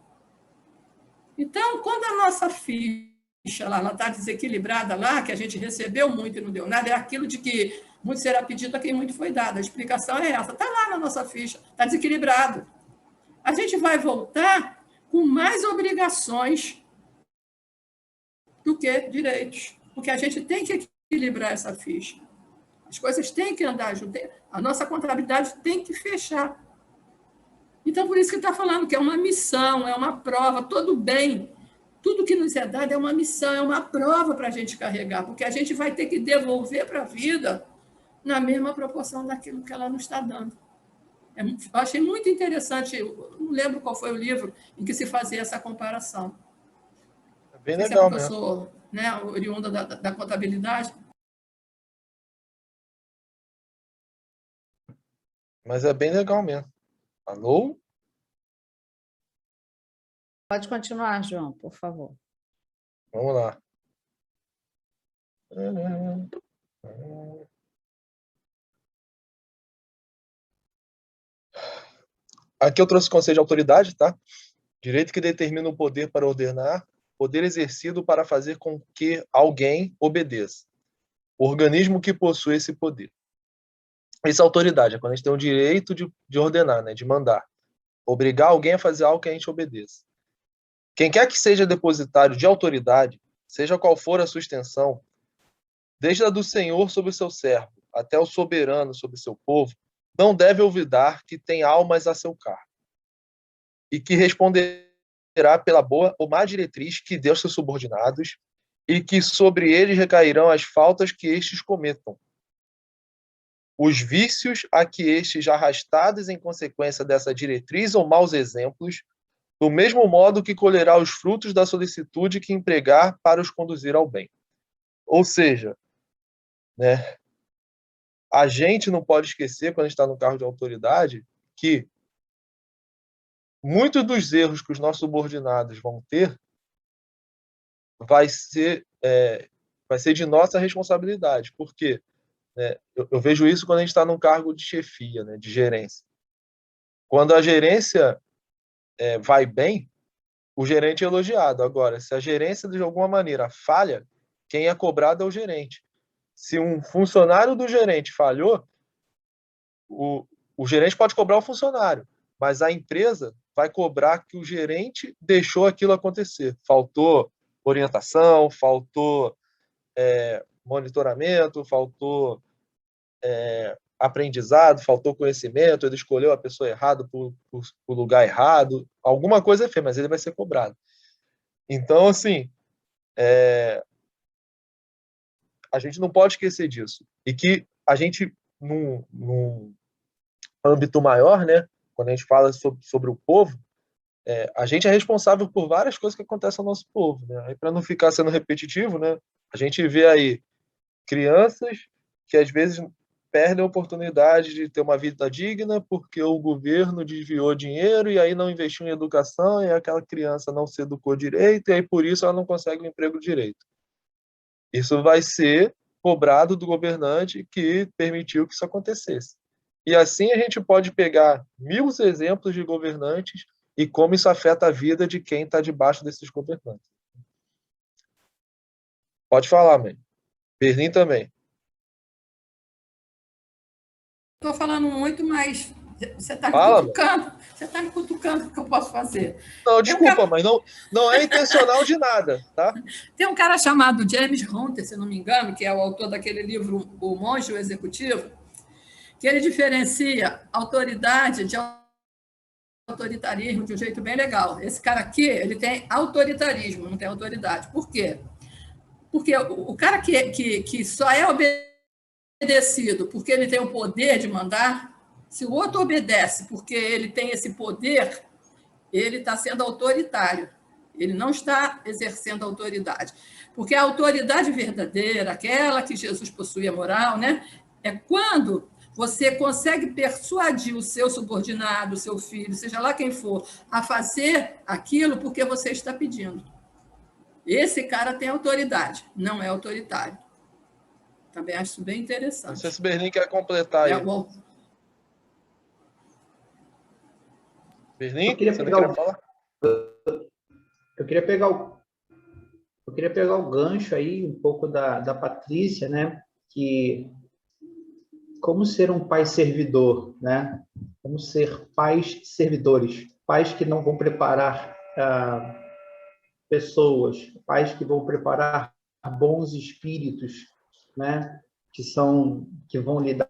Speaker 4: Então, quando a nossa ficha lá, ela está desequilibrada lá, que a gente recebeu muito e não deu nada, é aquilo de que muito será pedido a quem muito foi dado. A explicação é essa. Está lá na nossa ficha, está desequilibrado. A gente vai voltar com mais obrigações do que direitos, porque a gente tem que equilibrar essa ficha. As coisas têm que andar junto. A nossa contabilidade tem que fechar. Então, por isso que está falando que é uma missão, é uma prova, todo bem. Tudo que nos é dado é uma missão, é uma prova para a gente carregar, porque a gente vai ter que devolver para a vida na mesma proporção daquilo que ela nos está dando. Eu achei muito interessante, eu não lembro qual foi o livro em que se fazia essa comparação.
Speaker 3: É bem legal,
Speaker 4: mesmo. Eu sou, né, oriunda da contabilidade.
Speaker 3: Mas é bem legal mesmo. Alô?
Speaker 1: Pode continuar, João, por favor.
Speaker 3: Vamos lá. Aqui eu trouxe o conceito de autoridade, tá? Direito que determina o poder para ordenar, poder exercido para fazer com que alguém obedeça. O organismo que possui esse poder. Essa autoridade é quando a gente tem o direito de ordenar, né? De mandar. Obrigar alguém a fazer algo que a gente obedeça. Quem quer que seja depositário de autoridade, seja qual for a sua extensão, desde a do Senhor sobre o seu servo, até o soberano sobre o seu povo, não deve olvidar que tem almas a seu cargo, e que responderá pela boa ou má diretriz que deu aos seus subordinados, e que sobre eles recairão as faltas que estes cometam, os vícios a que estes já arrastados em consequência dessa diretriz ou maus exemplos, do mesmo modo que colherá os frutos da solicitude que empregar para os conduzir ao bem. Ou seja, né, a gente não pode esquecer, quando a gente está no cargo de autoridade, que muitos dos erros que os nossos subordinados vão ter vai ser de nossa responsabilidade. Por quê? Eu vejo isso quando a gente está num cargo de chefia, né, de gerência. Quando a gerência vai bem, o gerente é elogiado. Agora, se a gerência, de alguma maneira, falha, quem é cobrado é o gerente. Se um funcionário do gerente falhou, o gerente pode cobrar o funcionário, mas a empresa vai cobrar que o gerente deixou aquilo acontecer. Faltou orientação, faltou monitoramento, faltou aprendizado, faltou conhecimento, ele escolheu a pessoa errada para o lugar errado, alguma coisa é feia, mas ele vai ser cobrado. Então, assim, a gente não pode esquecer disso. E que a gente, num âmbito maior, né, quando a gente fala sobre o povo, a gente é responsável por várias coisas que acontecem no nosso povo, né? Aí, para não ficar sendo repetitivo, né, a gente vê aí crianças que às vezes perdem a oportunidade de ter uma vida digna porque o governo desviou dinheiro e aí não investiu em educação e aquela criança não se educou direito e aí por isso ela não consegue um emprego direito. Isso vai ser cobrado do governante que permitiu que isso acontecesse. E assim a gente pode pegar 1000 exemplos de governantes e como isso afeta a vida de quem está debaixo desses governantes. Pode falar, mãe. Berlim também.
Speaker 4: Estou falando muito, mas você está me cutucando. Você está me cutucando, o que eu posso fazer?
Speaker 3: Não, desculpa, mas não é intencional de nada, tá?
Speaker 4: Tem um cara chamado James Hunter, se não me engano, que é o autor daquele livro O Monge e o Executivo, que ele diferencia autoridade de autoritarismo de um jeito bem legal. Esse cara aqui, ele tem autoritarismo, não tem autoridade. Por quê? Porque o cara que só é obedecido porque ele tem o poder de mandar, se o outro obedece porque ele tem esse poder, ele está sendo autoritário. Ele não está exercendo autoridade. Porque a autoridade verdadeira, aquela que Jesus possui a moral, né, é quando você consegue persuadir o seu subordinado, o seu filho, seja lá quem for, a fazer aquilo porque você está pedindo. Esse cara tem autoridade, não é autoritário. Também acho isso bem interessante.
Speaker 3: Não sei se o Berlim quer completar aí. Berlim,
Speaker 5: eu queria pegar o gancho aí, um pouco da Patrícia, né? Que como ser um pai servidor, né? Como ser pais servidores, pais que não vão preparar pessoas, pais que vão preparar bons espíritos, né? Que vão lidar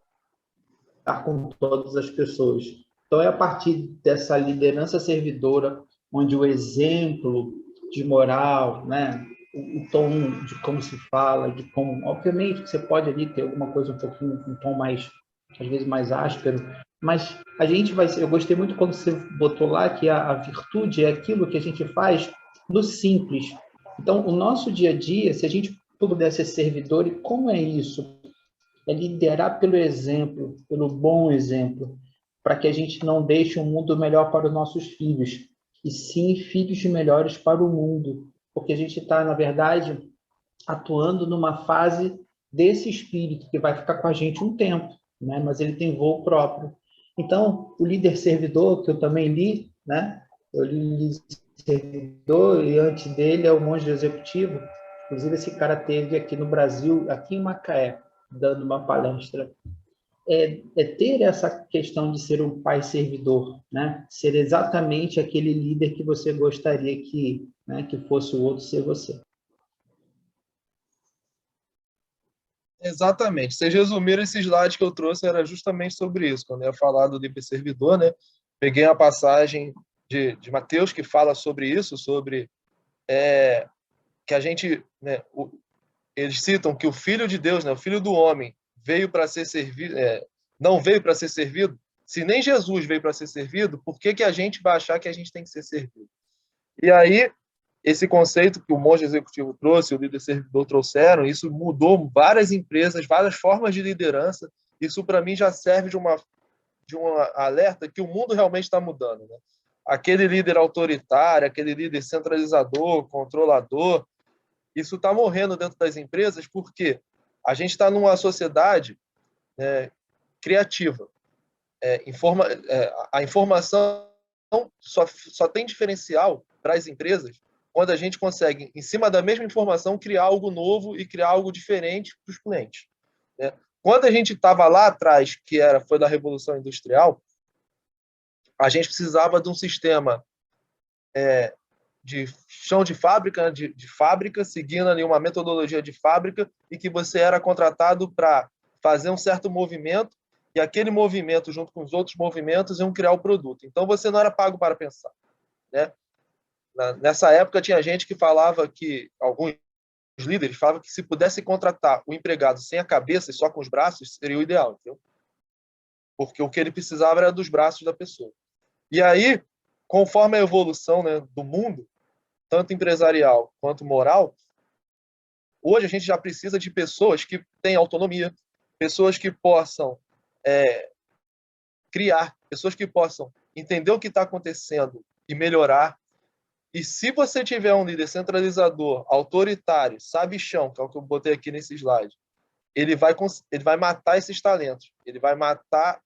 Speaker 5: com todas as pessoas. Então é a partir dessa liderança servidora, onde o exemplo de moral, né? O tom de como se fala, de como, obviamente, você pode ali ter alguma coisa um tom mais, às vezes mais áspero, mas a gente vai ser, eu gostei muito quando você botou lá que a virtude é aquilo que a gente faz no simples. Então, o nosso dia a dia, se a gente pudesse ser servidor, e como é isso? É liderar pelo exemplo, pelo bom exemplo, para que a gente não deixe um mundo melhor para os nossos filhos, e sim filhos melhores para o mundo, porque a gente está, na verdade, atuando numa fase desse espírito que vai ficar com a gente um tempo, né? Mas ele tem voo próprio. Então, o líder servidor, que eu também li, né? Eu li o líder servidor e antes dele é o monge executivo. Inclusive, esse cara teve aqui no Brasil, aqui em Macaé, dando uma palestra. É ter essa questão de ser um pai servidor, né? Ser exatamente aquele líder que você gostaria que, né, que fosse o outro ser você.
Speaker 3: Exatamente. Vocês resumiram esse slide que eu trouxe, era justamente sobre isso. Quando eu ia falar do líder servidor, né? Peguei a passagem de Mateus que fala sobre isso, sobre que a gente, né, eles citam que o Filho de Deus, né, o Filho do Homem, veio para ser servido, não veio para ser servido. Se nem Jesus veio para ser servido, por que a gente vai achar que a gente tem que ser servido? E aí, esse conceito que o monge executivo trouxe, o líder servidor trouxeram, isso mudou várias empresas, várias formas de liderança. Isso, para mim, já serve de um alerta que o mundo realmente está mudando, né? Aquele líder autoritário, aquele líder centralizador, controlador, isso está morrendo dentro das empresas porque a gente está numa sociedade, né, criativa. A informação só tem diferencial para as empresas quando a gente consegue, em cima da mesma informação, criar algo novo e criar algo diferente para os clientes, né? Quando a gente estava lá atrás, foi da Revolução Industrial, a gente precisava de um sistema de chão de fábrica, de fábrica, seguindo ali uma metodologia de fábrica, e que você era contratado para fazer um certo movimento, e aquele movimento, junto com os outros movimentos, iam criar o produto. Então, você não era pago para pensar, né? Nessa época, tinha gente que falava que, alguns líderes falavam que se pudesse contratar o empregado sem a cabeça e só com os braços, seria o ideal, entendeu? Porque o que ele precisava era dos braços da pessoa. E aí, conforme a evolução, né, do mundo, tanto empresarial quanto moral, hoje a gente já precisa de pessoas que têm autonomia, pessoas que possam criar, pessoas que possam entender o que está acontecendo e melhorar. E se você tiver um líder centralizador, autoritário, sabichão, que é o que eu botei aqui nesse slide, ele vai matar esses talentos, ele vai matar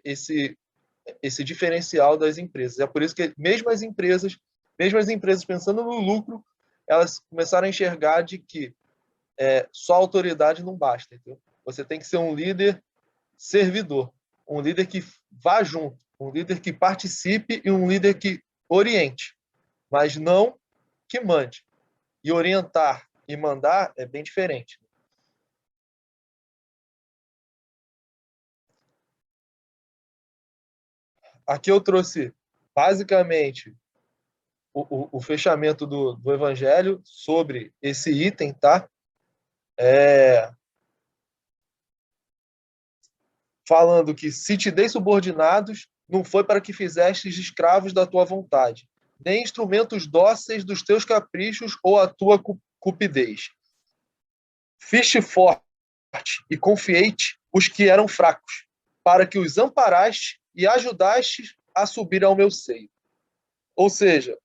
Speaker 3: esse diferencial das empresas. É por isso que mesmo as empresas pensando no lucro, elas começaram a enxergar de que só autoridade não basta. Entendeu? Você tem que ser um líder servidor, um líder que vá junto, um líder que participe e um líder que oriente, mas não que mande. E orientar e mandar é bem diferente. Aqui eu trouxe, basicamente, o fechamento do Evangelho sobre esse item, tá? Falando que se te dei subordinados, não foi para que fizestes escravos da tua vontade, nem instrumentos dóceis dos teus caprichos ou a tua cupidez. Fiz-te forte e confiei-te os que eram fracos, para que os amparaste e ajudaste a subir ao meu seio. Ou seja,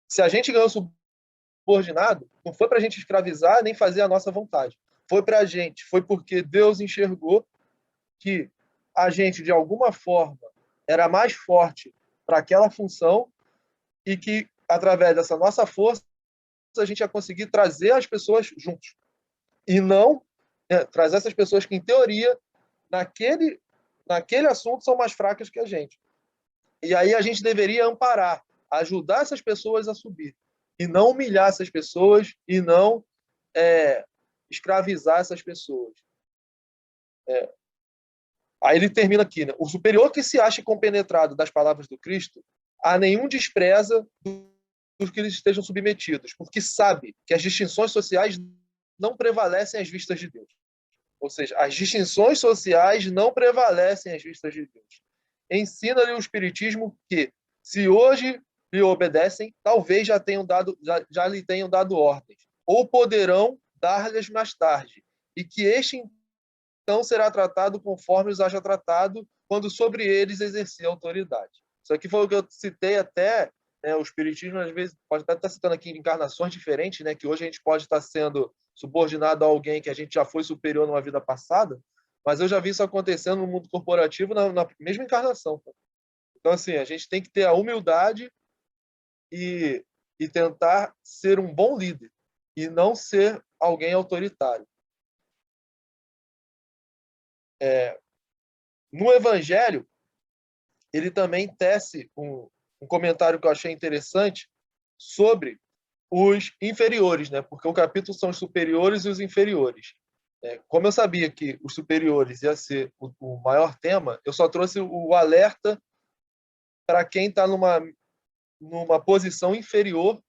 Speaker 3: se a gente ganhou subordinado, não foi para a gente escravizar nem fazer a nossa vontade. Foi para a gente, foi porque Deus enxergou que a gente, de alguma forma, era mais forte para aquela função e que, através dessa nossa força, a gente ia conseguir trazer as pessoas juntos. E não trazer essas pessoas que, em teoria, naquele assunto, são mais fracas que a gente. E aí a gente deveria amparar, ajudar essas pessoas a subir. E não humilhar essas pessoas e não escravizar essas pessoas. Aí ele termina aqui, né? O superior que se acha compenetrado das palavras do Cristo, a nenhum despreza dos que lhes estejam submetidos, porque sabe que as distinções sociais não prevalecem às vistas de Deus. Ou seja, as distinções sociais não prevalecem às vistas de Deus. Ensina-lhe o Espiritismo que, se hoje lhe obedecem, talvez já lhe tenham dado ordens, ou poderão dar-lhes mais tarde, e que este então será tratado conforme os haja tratado quando sobre eles exercer autoridade. Isso aqui foi o que eu citei até, né, o Espiritismo, às vezes, pode estar citando aqui encarnações diferentes, né, que hoje a gente pode estar sendo subordinado a alguém que a gente já foi superior numa vida passada, mas eu já vi isso acontecendo no mundo corporativo na mesma encarnação. Então, assim, a gente tem que ter a humildade e tentar ser um bom líder e não ser alguém autoritário. No Evangelho, ele também tece um comentário que eu achei interessante sobre os inferiores, né? Porque o capítulo são os superiores e os inferiores. Como eu sabia que os superiores ia ser o maior tema, eu só trouxe o alerta para quem está numa posição inferior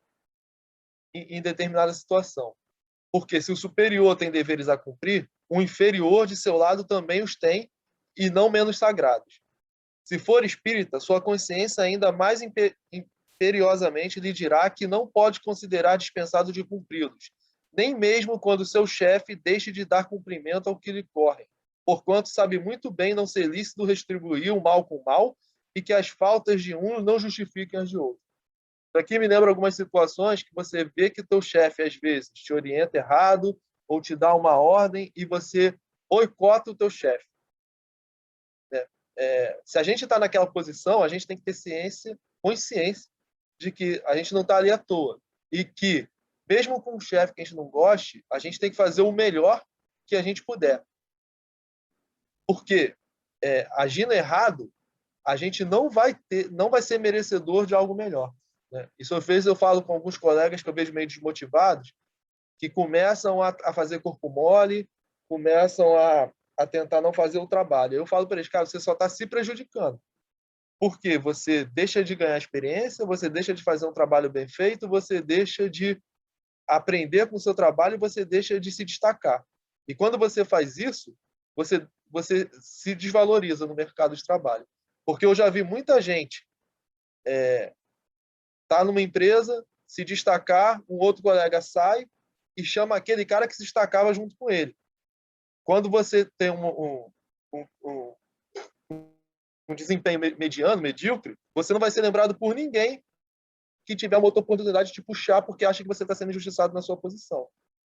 Speaker 3: em determinada situação. Porque se o superior tem deveres a cumprir, o inferior de seu lado também os tem, e não menos sagrados. Se for espírita, sua consciência ainda mais imperiosamente lhe dirá que não pode considerar dispensado de cumpri-los, nem mesmo quando seu chefe deixe de dar cumprimento ao que lhe corre, porquanto sabe muito bem não ser lícito retribuir o mal com o mal e que as faltas de um não justifiquem as de outro. Aqui me lembra algumas situações que você vê que teu chefe, às vezes, te orienta errado ou te dá uma ordem e você boicota o teu chefe. Se a gente está naquela posição, a gente tem que ter consciência de que a gente não está ali à toa e que, mesmo com um chefe que a gente não goste, a gente tem que fazer o melhor que a gente puder. Porque, agindo errado, a gente não vai ser merecedor de algo melhor. Né? Isso às vezes eu falo com alguns colegas que eu vejo meio desmotivados, que começam a fazer corpo mole, começam a tentar não fazer o trabalho. Eu falo para eles, cara, você só está se prejudicando. Porque você deixa de ganhar experiência, você deixa de fazer um trabalho bem feito, você deixa de aprender com o seu trabalho e você deixa de se destacar. E quando você faz isso, você se desvaloriza no mercado de trabalho. Porque eu já vi muita gente tá numa empresa, se destacar, um outro colega sai e chama aquele cara que se destacava junto com ele. Quando você tem um desempenho mediano, medíocre, você não vai ser lembrado por ninguém que tiver uma outra oportunidade de te puxar porque acha que você está sendo injustiçado na sua posição.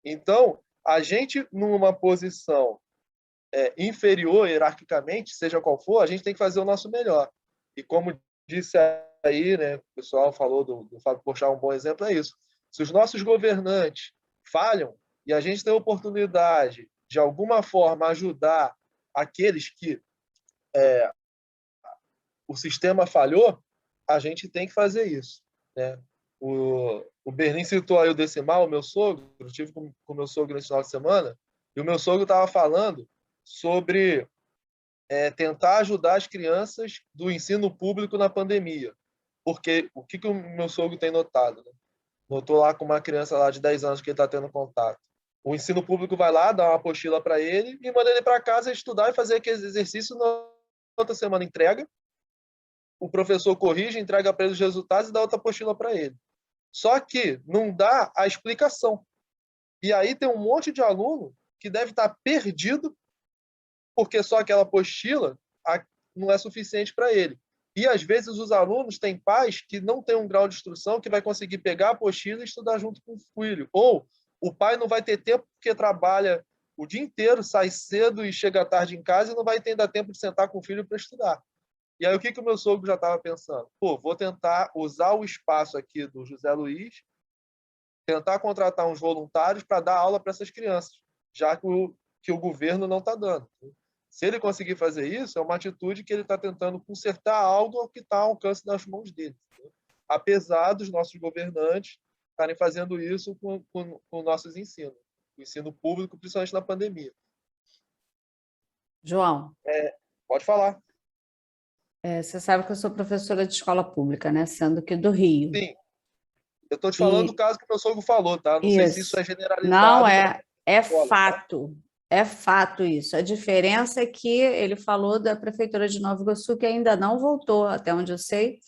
Speaker 3: Então, a gente, numa posição inferior hierarquicamente, seja qual for, a gente tem que fazer o nosso melhor. E como disse aí, né, o pessoal falou do Fábio Porchat, um bom exemplo é isso. Se os nossos governantes falham e a gente tem a oportunidade de alguma forma ajudar aqueles que o sistema falhou, a gente tem que fazer isso. Né? O Berlim citou aí o Decimal, o meu sogro, eu estive com o meu sogro nesse final de semana, e o meu sogro estava falando sobre tentar ajudar as crianças do ensino público na pandemia. Porque o que o meu sogro tem notado? Né? Notou lá com uma criança lá de 10 anos que ele está tendo contato. O ensino público vai lá, dá uma apostila para ele e manda ele para casa estudar e fazer aqueles exercícios. Na outra semana entrega, o professor corrige, entrega para ele os resultados e dá outra apostila para ele. Só que não dá a explicação. E aí tem um monte de aluno que deve estar perdido porque só aquela apostila não é suficiente para ele. E, às vezes, os alunos têm pais que não têm um grau de instrução que vai conseguir pegar a apostila e estudar junto com o filho. Ou o pai não vai ter tempo porque trabalha o dia inteiro, sai cedo e chega tarde em casa e não vai ter ainda tempo de sentar com o filho para estudar. E aí, o que o meu sogro já estava pensando? Vou tentar usar o espaço aqui do José Luiz, tentar contratar uns voluntários para dar aula para essas crianças, já que o governo não está dando. Se ele conseguir fazer isso, é uma atitude que ele está tentando consertar algo que está ao alcance das mãos dele. Apesar dos nossos governantes estarem fazendo isso com nossos ensinos, o ensino público, principalmente na pandemia.
Speaker 1: João.
Speaker 3: Pode falar.
Speaker 1: Você sabe que eu sou professora de escola pública, né? Sendo que do Rio.
Speaker 3: Sim. Eu estou te falando do caso que o meu sogro falou, tá? Não sei se isso é generalizado.
Speaker 1: Não, é fato. Tá? É fato isso. A diferença é que ele falou da Prefeitura de Nova Iguaçu, que ainda não voltou, até onde eu sei,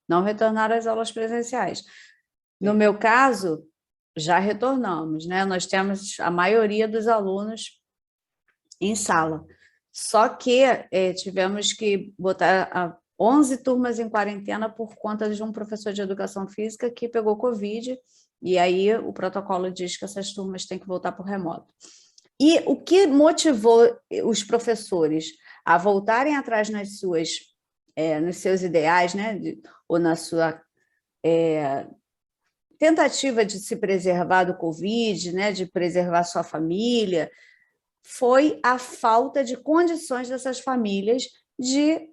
Speaker 1: não retornaram às aulas presenciais. No meu caso, já retornamos, né? Nós temos a maioria dos alunos em sala. Só que tivemos que botar 11 turmas em quarentena por conta de um professor de educação física que pegou Covid, e aí o protocolo diz que essas turmas têm que voltar para o remoto. E o que motivou os professores a voltarem atrás nos seus ideais, né, ou na sua tentativa de se preservar do Covid, né, de preservar sua família, foi a falta de condições dessas famílias de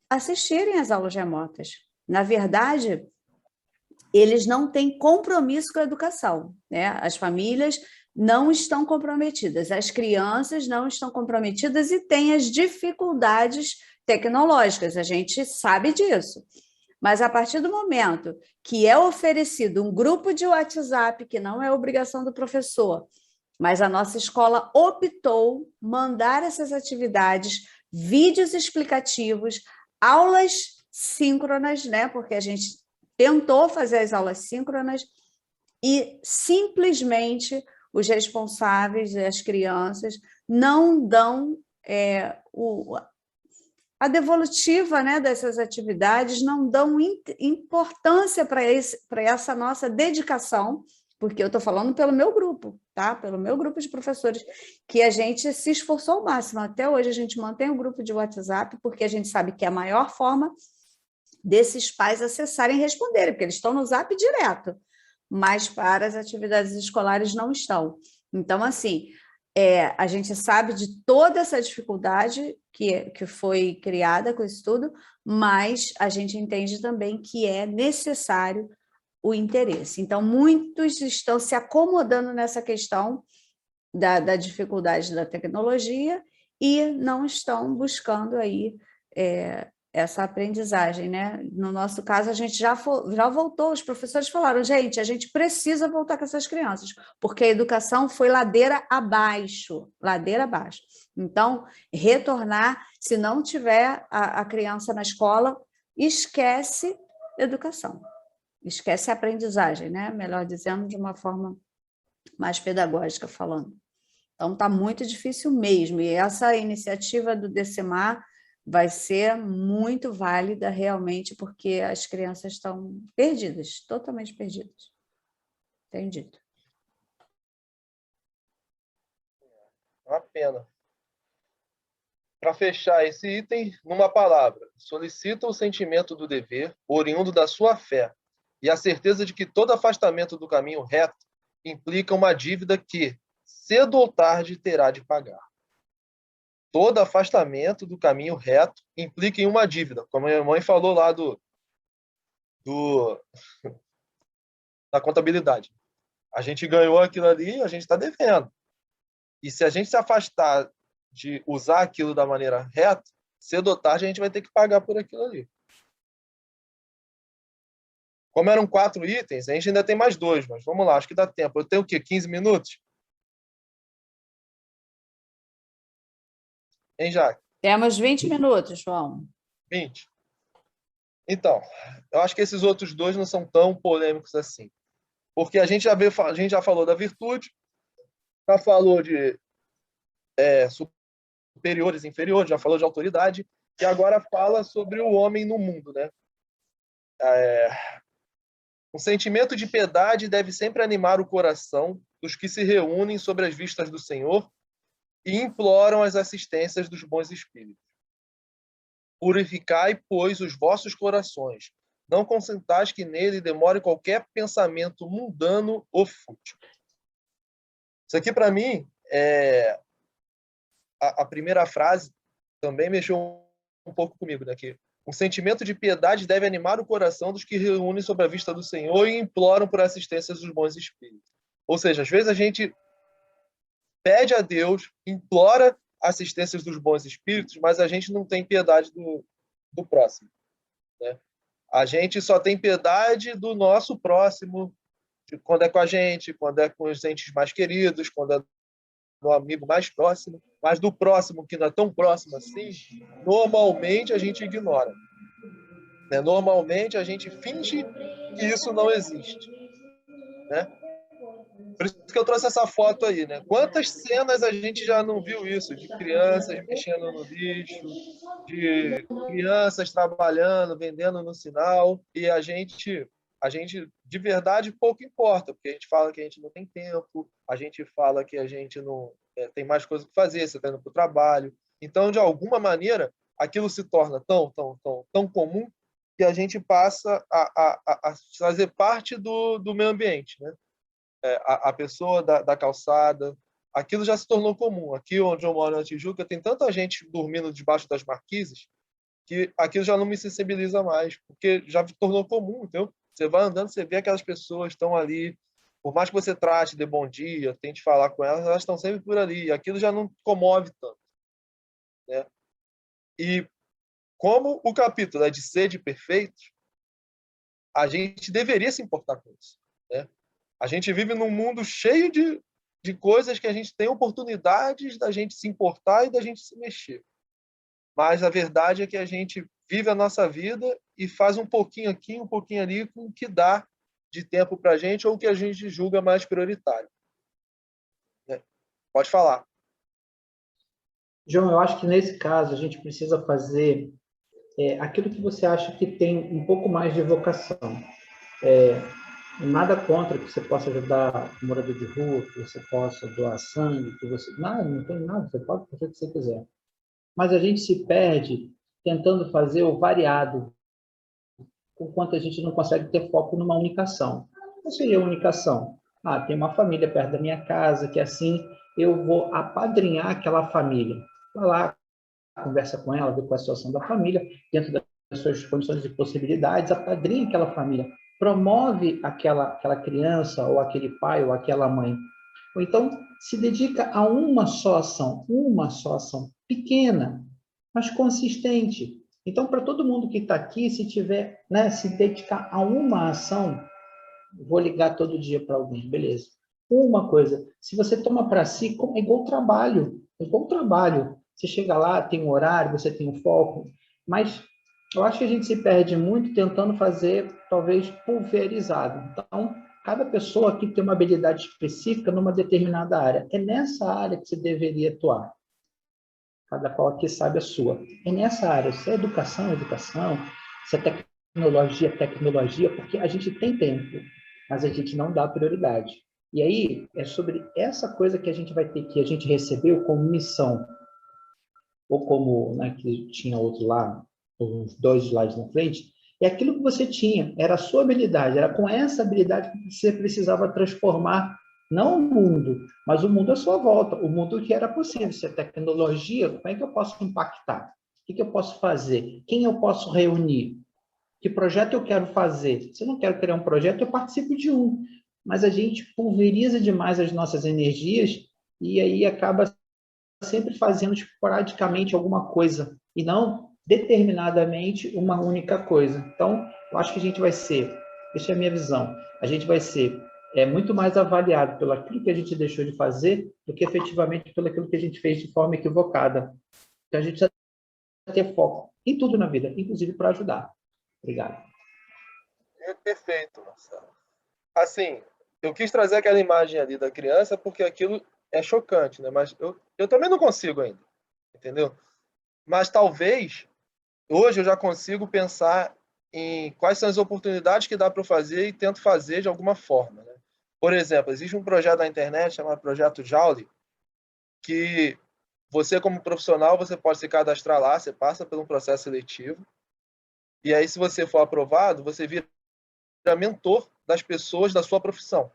Speaker 1: assistirem às aulas remotas. Na verdade, eles não têm compromisso com a educação, né? As famílias não estão comprometidas, as crianças não estão comprometidas e têm as dificuldades tecnológicas, a gente sabe disso. Mas a partir do momento que é oferecido um grupo de WhatsApp, que não é obrigação do professor, mas a nossa escola optou mandar essas atividades, vídeos explicativos, aulas síncronas, né? Porque a gente tentou fazer as aulas síncronas e simplesmente os responsáveis, as crianças, não dão a devolutiva, né, dessas atividades, não dão importância para essa nossa dedicação, porque eu estou falando pelo meu grupo, tá? Pelo meu grupo de professores, que a gente se esforçou ao máximo. Até hoje a gente mantém o grupo de WhatsApp, porque a gente sabe que é a maior forma desses pais acessarem e responderem, porque eles estão no Zap direto, mas para as atividades escolares não estão. Então, assim, a gente sabe de toda essa dificuldade que foi criada com isso tudo, mas a gente entende também que é necessário o interesse. Então, muitos estão se acomodando nessa questão da dificuldade da tecnologia e não estão buscando aí essa aprendizagem, né? No nosso caso, a gente já voltou, os professores falaram, gente, a gente precisa voltar com essas crianças, porque a educação foi ladeira abaixo. Então, retornar, se não tiver a criança na escola, esquece educação, esquece a aprendizagem, né? Melhor dizendo, de uma forma mais pedagógica falando. Então, está muito difícil mesmo, e essa iniciativa do DCMAR vai ser muito válida realmente, porque as crianças estão perdidas, totalmente perdidas. Entendido.
Speaker 3: Uma pena. Para fechar esse item, numa palavra, solicita o sentimento do dever, oriundo da sua fé, e a certeza de que todo afastamento do caminho reto implica uma dívida que, cedo ou tarde, terá de pagar. Todo afastamento do caminho reto implica em uma dívida, como a minha mãe falou lá da contabilidade. A gente ganhou aquilo ali, a gente está devendo. E se a gente se afastar de usar aquilo da maneira reta, cedo ou tarde a gente vai ter que pagar por aquilo ali. Como eram 4 itens, a gente ainda tem mais 2, mas vamos lá, acho que dá tempo. Eu tenho o quê? 15 minutos? Hein, Jaque?
Speaker 1: Temos 20 minutos, João.
Speaker 3: 20. Então, eu acho que esses outros 2 não são tão polêmicos assim. Porque a gente já falou da virtude, já falou de superiores e inferiores, já falou de autoridade, e agora fala sobre o homem no mundo, né? Um sentimento de piedade deve sempre animar o coração dos que se reúnem sobre as vistas do Senhor e imploram as assistências dos bons espíritos. Purificai, pois, os vossos corações. Não consentais que nele demore qualquer pensamento mundano ou fútil. Isso aqui, para mim, a primeira frase também mexeu um pouco comigo, né? Que um sentimento de piedade deve animar o coração dos que reúnem sob a vista do Senhor e imploram por assistência dos bons espíritos. Ou seja, às vezes a gente pede a Deus, implora assistências dos bons espíritos, mas a gente não tem piedade do próximo, né? A gente só tem piedade do nosso próximo, quando é com a gente, quando é com os entes mais queridos, quando é no amigo mais próximo, mas do próximo, que não é tão próximo assim, normalmente a gente ignora, né? Normalmente a gente finge que isso não existe, né? Por isso que eu trouxe essa foto aí, né? Quantas cenas a gente já não viu isso, de crianças mexendo no lixo, de crianças trabalhando, vendendo no sinal, e a gente de verdade pouco importa, porque a gente fala que a gente não tem tempo, a gente fala que a gente não tem mais coisa que fazer, você está indo para o trabalho. Então, de alguma maneira, aquilo se torna tão comum que a gente passa a fazer parte do meio ambiente, né? A pessoa da calçada, aquilo já se tornou comum. Aqui onde eu moro, na Tijuca, tem tanta gente dormindo debaixo das marquises que aquilo já não me sensibiliza mais, porque já se tornou comum. Então, você vai andando, você vê aquelas pessoas estão ali, por mais que você trate de bom dia, tente falar com elas estão sempre por ali, e aquilo já não comove tanto, né? E como o capítulo é de sede perfeito, a gente deveria se importar com isso, né? A gente vive num mundo cheio de coisas que a gente tem oportunidades da gente se importar e da gente se mexer. Mas a verdade é que a gente vive a nossa vida e faz um pouquinho aqui, um pouquinho ali, com o que dá de tempo para a gente ou o que a gente julga mais prioritário. Pode falar.
Speaker 5: João, eu acho que nesse caso a gente precisa fazer aquilo que você acha que tem um pouco mais de vocação. Nada contra que você possa ajudar o morador de rua, que você possa doar sangue, que você... não tem nada, você pode fazer o que você quiser. Mas a gente se perde tentando fazer o variado, enquanto a gente não consegue ter foco numa única ação. Qual seria a única ação? Tem uma família perto da minha casa, que assim eu vou apadrinhar aquela família. Vai lá, conversa com ela, vê qual é a situação da família, dentro das suas condições e possibilidades, apadrinha aquela família, promove aquela criança, ou aquele pai, ou aquela mãe. Ou então, se dedica a uma só ação, pequena, mas consistente. Então, para todo mundo que está aqui, se tiver, se dedicar a uma ação, vou ligar todo dia para alguém, beleza. Uma coisa, se você toma para si, é igual trabalho, Você chega lá, tem um horário, você tem um foco, mas eu acho que a gente se perde muito tentando fazer, talvez, pulverizado. Então, cada pessoa aqui tem uma habilidade específica numa determinada área. É nessa área que você deveria atuar. Cada qual aqui sabe a sua. É nessa área. Se é educação, se é tecnologia, porque a gente tem tempo, mas a gente não dá prioridade. E aí, é sobre essa coisa que a gente vai ter, que a gente recebeu como missão, ou como, que tinha outro lá, uns 2 slides na frente, é aquilo que você tinha, era a sua habilidade, era com essa habilidade que você precisava transformar, não o mundo, mas o mundo à sua volta, o mundo que era possível. Se é tecnologia, como é que eu posso impactar? O que eu posso fazer? Quem eu posso reunir? Que projeto eu quero fazer? Se eu não quero criar um projeto, eu participo de um. Mas a gente pulveriza demais as nossas energias e aí acaba sempre fazendo esporadicamente alguma coisa e não determinadamente uma única coisa. Então, eu acho que a gente vai ser, essa é a minha visão, a gente vai ser muito mais avaliado pelo aquilo que a gente deixou de fazer do que efetivamente pelo aquilo que a gente fez de forma equivocada. Então, a gente precisa ter foco em tudo na vida, inclusive para ajudar. Obrigado.
Speaker 3: Perfeito, Marcelo. Assim, eu quis trazer aquela imagem ali da criança porque aquilo é chocante, né? Mas eu também não consigo ainda, entendeu? Mas talvez, hoje eu já consigo pensar em quais são as oportunidades que dá para eu fazer e tento fazer de alguma forma, né? Por exemplo, existe um projeto na internet chamado Projeto Joule, que você, como profissional, você pode se cadastrar lá, você passa por um processo seletivo, e aí, se você for aprovado, você vira mentor das pessoas da sua profissão.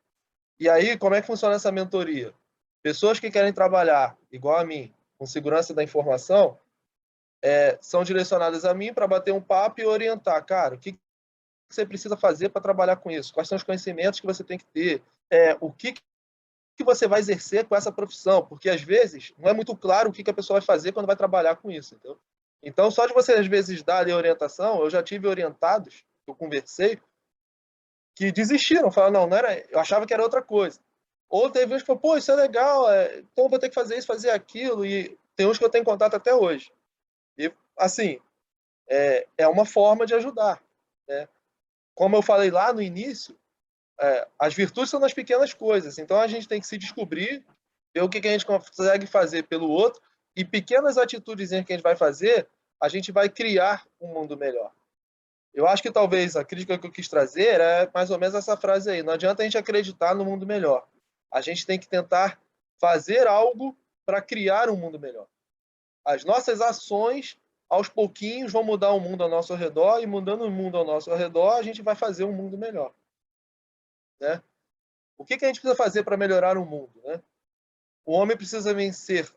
Speaker 3: E aí, como é que funciona essa mentoria? Pessoas que querem trabalhar, igual a mim, com segurança da informação, são direcionadas a mim para bater um papo e orientar. Cara, o que você precisa fazer para trabalhar com isso? Quais são os conhecimentos que você tem que ter? O que você vai exercer com essa profissão? Porque, às vezes, não é muito claro o que a pessoa vai fazer quando vai trabalhar com isso. Entendeu? Então, só de você, às vezes, dar ali a orientação, eu já tive orientados, eu conversei, que desistiram, falaram, não era, eu achava que era outra coisa. Ou teve uns que falaram, isso é legal, então eu vou ter que fazer isso, fazer aquilo, e tem uns que eu tenho contato até hoje. E, assim, é uma forma de ajudar, né? Como eu falei lá no início, as virtudes são nas pequenas coisas, então a gente tem que se descobrir, ver o que a gente consegue fazer pelo outro, e pequenas atitudes que a gente vai fazer, a gente vai criar um mundo melhor. Eu acho que talvez a crítica que eu quis trazer é mais ou menos essa frase aí. Não adianta a gente acreditar no mundo melhor. A gente tem que tentar fazer algo para criar um mundo melhor. As nossas ações, aos pouquinhos, vão mudar o mundo ao nosso redor, e mudando o mundo ao nosso redor, a gente vai fazer um mundo melhor. Né? O que a gente precisa fazer para melhorar o mundo? Né? O homem precisa vencer.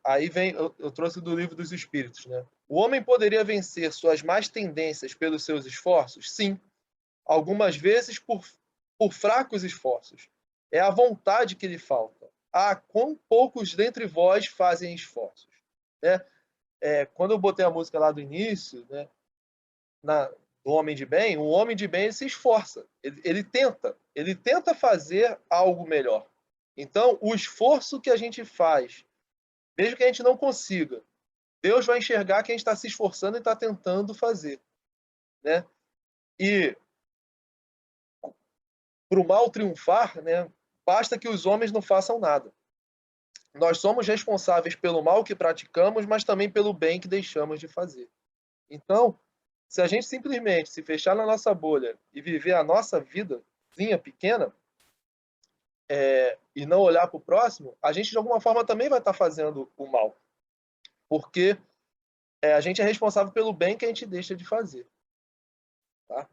Speaker 3: Aí vem, eu trouxe do Livro dos Espíritos. Né? O homem poderia vencer suas más tendências pelos seus esforços? Sim. Algumas vezes por fracos esforços. É a vontade que lhe falta. Quão poucos dentre vós fazem esforços. Né? Quando eu botei a música lá do início, né, do homem de bem, o homem de bem ele se esforça, ele tenta fazer algo melhor. Então, o esforço que a gente faz, mesmo que a gente não consiga, Deus vai enxergar que a gente está se esforçando e está tentando fazer. Né? E, para o mal triunfar, né, basta que os homens não façam nada. Nós somos responsáveis pelo mal que praticamos, mas também pelo bem que deixamos de fazer. Então, se a gente simplesmente se fechar na nossa bolha e viver a nossa vidazinha pequena, e não olhar para o próximo, a gente de alguma forma também vai estar fazendo o mal. Porque a gente é responsável pelo bem que a gente deixa de fazer. Tá?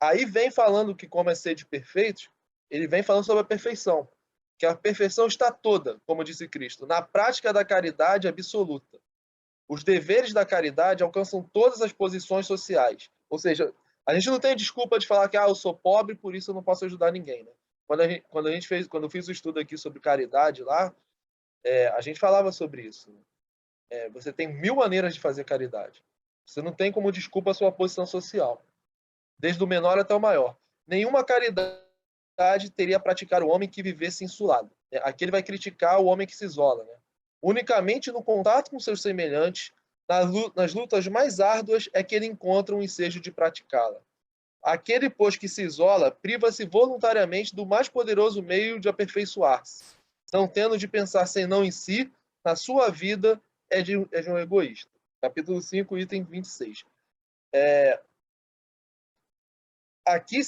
Speaker 3: Aí vem falando que como é ser de perfeitos, ele vem falando sobre a perfeição. Que a perfeição está toda, como disse Cristo, na prática da caridade absoluta. Os deveres da caridade alcançam todas as posições sociais. Ou seja, a gente não tem desculpa de falar que eu sou pobre, por isso eu não posso ajudar ninguém. Né? Quando eu fiz o estudo aqui sobre caridade lá, a gente falava sobre isso. Você tem 1000 maneiras de fazer caridade. Você não tem como desculpa a sua posição social. Desde o menor até o maior. Nenhuma caridade teria a praticar o homem que vivesse insulado. Aqui ele vai criticar o homem que se isola. Né? Unicamente no contato com seus semelhantes, nas lutas mais árduas, é que ele encontra um ensejo de praticá-la. Aquele, pois, que se isola, priva-se voluntariamente do mais poderoso meio de aperfeiçoar-se, não tendo de pensar senão em si, na sua vida é de um egoísta. Capítulo 5, item 26. Aqui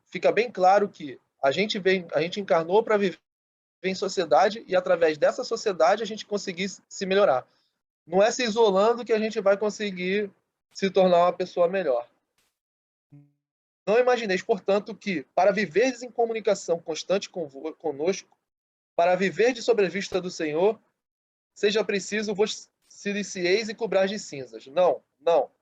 Speaker 3: fica bem claro que a gente encarnou para viver em sociedade e, através dessa sociedade, a gente conseguir se melhorar. Não é se isolando que a gente vai conseguir se tornar uma pessoa melhor. Não imagineis, portanto, que, para viveres em comunicação constante conosco, para viver de sobre a vista do Senhor, seja preciso vos silicieis e cobrais de cinzas. Não.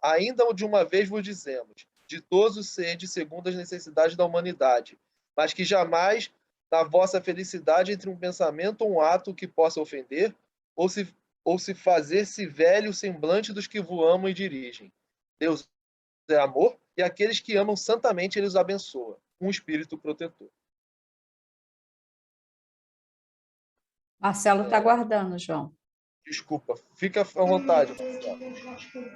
Speaker 3: Ainda de uma vez vos dizemos, de todos os sede segundo as necessidades da humanidade, mas que jamais, na vossa felicidade, entre um pensamento ou um ato que possa ofender, ou se fazer-se velho o semblante dos que vos amam e dirigem. Deus é amor, e aqueles que amam santamente, ele os abençoa. Um espírito protetor.
Speaker 1: Marcelo está aguardando, João.
Speaker 3: Desculpa, fica à vontade.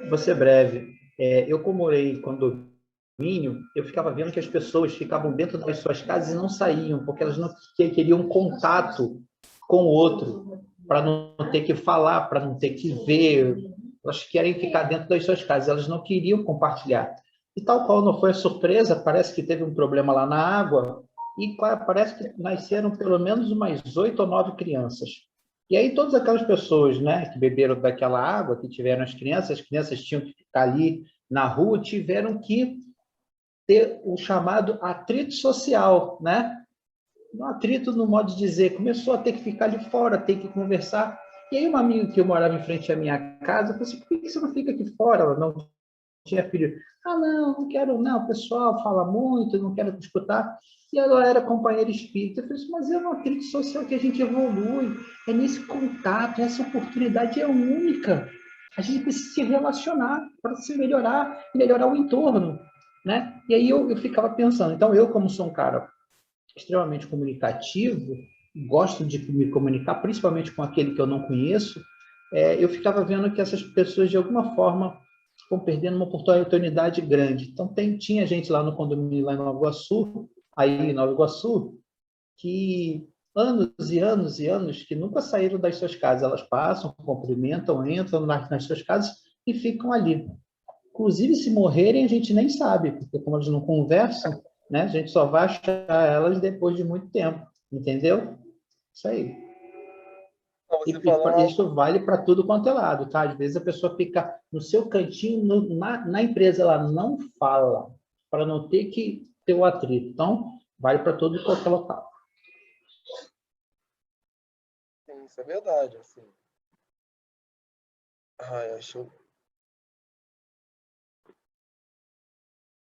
Speaker 5: Vou ser breve. Eu, como morei em condomínio, eu ficava vendo que as pessoas ficavam dentro das suas casas e não saíam, porque elas não queriam contato com o outro, para não ter que falar, para não ter que ver. Elas querem ficar dentro das suas casas, elas não queriam compartilhar. E tal qual não foi a surpresa, parece que teve um problema lá na água, e parece que nasceram pelo menos umas 8 ou 9 crianças. E aí todas aquelas pessoas, né, que beberam daquela água, que tiveram as crianças tinham que ficar ali na rua, tiveram que ter o chamado atrito social, né? Um atrito no modo de dizer, começou a ter que ficar ali fora, ter que conversar. E aí uma amiga que eu morava em frente à minha casa, falou assim, por que você não fica aqui fora? Ela não tinha filho. Não quero não, o pessoal fala muito, não quero escutar. E ela era companheira espírita. Eu falei assim, mas é um atrito social que a gente evolui, é nesse contato, essa oportunidade é única. A gente precisa se relacionar para se melhorar o entorno, né? E aí eu ficava pensando, então eu, como sou um cara extremamente comunicativo, gosto de me comunicar, principalmente com aquele que eu não conheço, eu ficava vendo que essas pessoas, de alguma forma, estão perdendo uma oportunidade grande. Então, tinha gente lá no condomínio, lá em Nova Iguaçu, que anos e anos e anos que nunca saíram das suas casas. Elas passam, cumprimentam, entram nas suas casas e ficam ali. Inclusive, se morrerem, a gente nem sabe, porque como elas não conversam, né, a gente só vai achar elas depois de muito tempo, entendeu? Isso aí.
Speaker 3: Então,
Speaker 5: Isso vale para tudo quanto é lado, tá? Às vezes a pessoa fica no seu cantinho, na empresa ela não fala, para não ter que ter o atrito. Então, vale para todo e qualquer local.
Speaker 3: Sim, isso é verdade. Assim. Acho.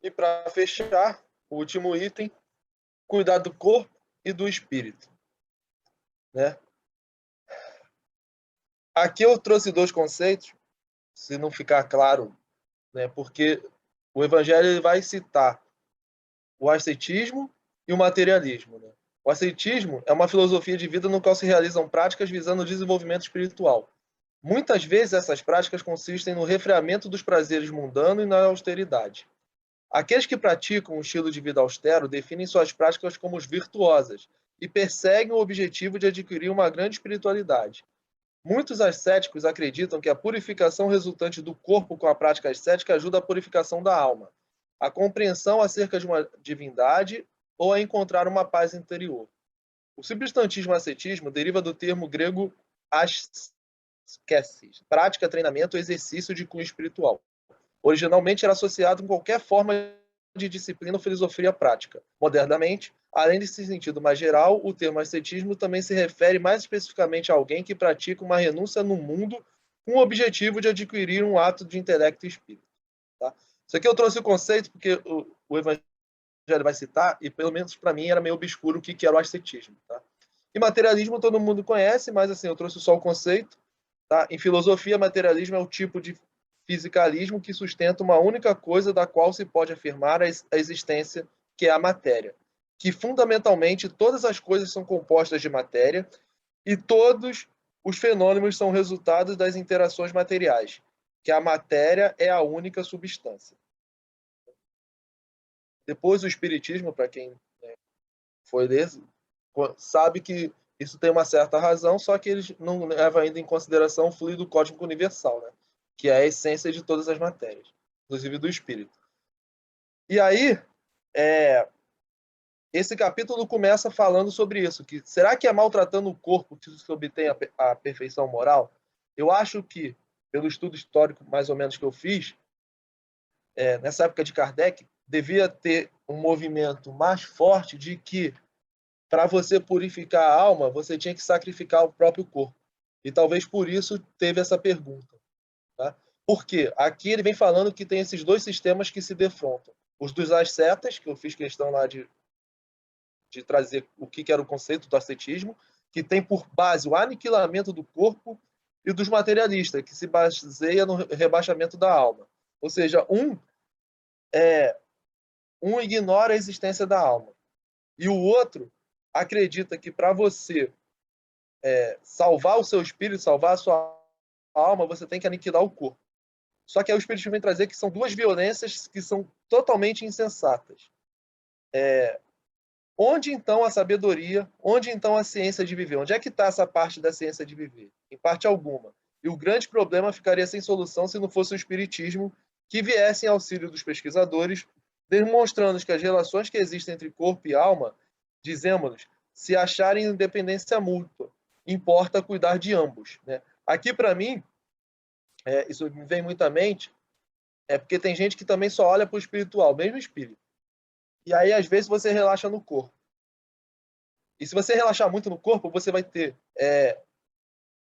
Speaker 3: E para fechar, o último item, cuidar do corpo e do espírito. Né? Aqui eu trouxe 2 conceitos, se não ficar claro, né? Porque o Evangelho ele vai citar o ascetismo e o materialismo. Né? O ascetismo é uma filosofia de vida no qual se realizam práticas visando o desenvolvimento espiritual. Muitas vezes essas práticas consistem no refreamento dos prazeres mundanos e na austeridade. Aqueles que praticam um estilo de vida austero definem suas práticas como virtuosas e perseguem o objetivo de adquirir uma grande espiritualidade. Muitos ascéticos acreditam que a purificação resultante do corpo com a prática ascética ajuda à purificação da alma, a compreensão acerca de uma divindade ou a encontrar uma paz interior. O substantivo ascetismo deriva do termo grego askesis, prática, treinamento, exercício de cunho espiritual. Originalmente era associado com qualquer forma de disciplina ou filosofia prática. Modernamente, além desse sentido mais geral, o termo ascetismo também se refere mais especificamente a alguém que pratica uma renúncia no mundo com o objetivo de adquirir um ato de intelecto e espírito. Tá? Isso aqui eu trouxe o conceito porque o Evangelho vai citar, e pelo menos para mim era meio obscuro o que era o ascetismo. Tá? E materialismo todo mundo conhece, mas assim, eu trouxe só o conceito. Tá? Em filosofia, materialismo é o tipo de fisicalismo que sustenta uma única coisa da qual se pode afirmar a existência, que é a matéria. Que fundamentalmente todas as coisas são compostas de matéria e todos os fenômenos são resultados das interações materiais, que a matéria é a única substância. Depois o espiritismo, para quem foi desse, sabe que isso tem uma certa razão, só que eles não levam ainda em consideração o fluido cósmico universal, né? Que é a essência de todas as matérias, inclusive do espírito. E aí, esse capítulo começa falando sobre isso, que será que é maltratando o corpo que se obtém a perfeição moral? Eu acho que, pelo estudo histórico mais ou menos que eu fiz, nessa época de Kardec, devia ter um movimento mais forte de que para você purificar a alma, você tinha que sacrificar o próprio corpo. E talvez por isso teve essa pergunta. Tá? Por quê? Aqui ele vem falando que tem esses 2 sistemas que se defrontam. Os dos ascetas, que eu fiz questão lá de trazer o que era o conceito do ascetismo, que tem por base o aniquilamento do corpo, e dos materialistas, que se baseia no rebaixamento da alma. Ou seja, um ignora a existência da alma. E o outro acredita que para você salvar o seu espírito, salvar a sua alma, você tem que aniquilar o corpo. Só que aí o Espiritismo vem trazer que são 2 violências que são totalmente insensatas. Onde então a sabedoria, onde então a ciência de viver? Onde é que está essa parte da ciência de viver? Em parte alguma. E o grande problema ficaria sem solução se não fosse o Espiritismo que viesse em auxílio dos pesquisadores, demonstrando que as relações que existem entre corpo e alma, dizemos, se acharem independência mútua, importa cuidar de ambos. Né? Aqui, para mim, isso me vem muito à mente, porque tem gente que também só olha para o espiritual, mesmo espírito. E aí, às vezes, você relaxa no corpo. E se você relaxar muito no corpo, você vai ter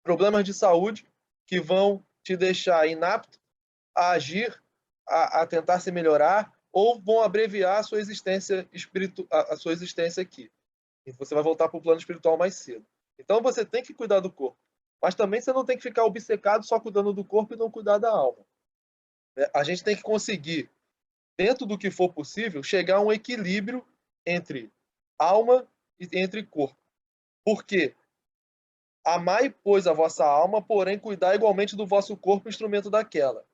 Speaker 3: problemas de saúde que vão te deixar inapto a agir, a tentar se melhorar, ou vão abreviar a sua existência a sua existência aqui. E você vai voltar para o plano espiritual mais cedo. Então, você tem que cuidar do corpo. Mas também você não tem que ficar obcecado só cuidando do corpo e não cuidar da alma. A gente tem que conseguir, dentro do que for possível, chegar a um equilíbrio entre alma e entre corpo. Por quê? Amai, pois, a vossa alma, porém cuidai igualmente do vosso corpo, instrumento daquela.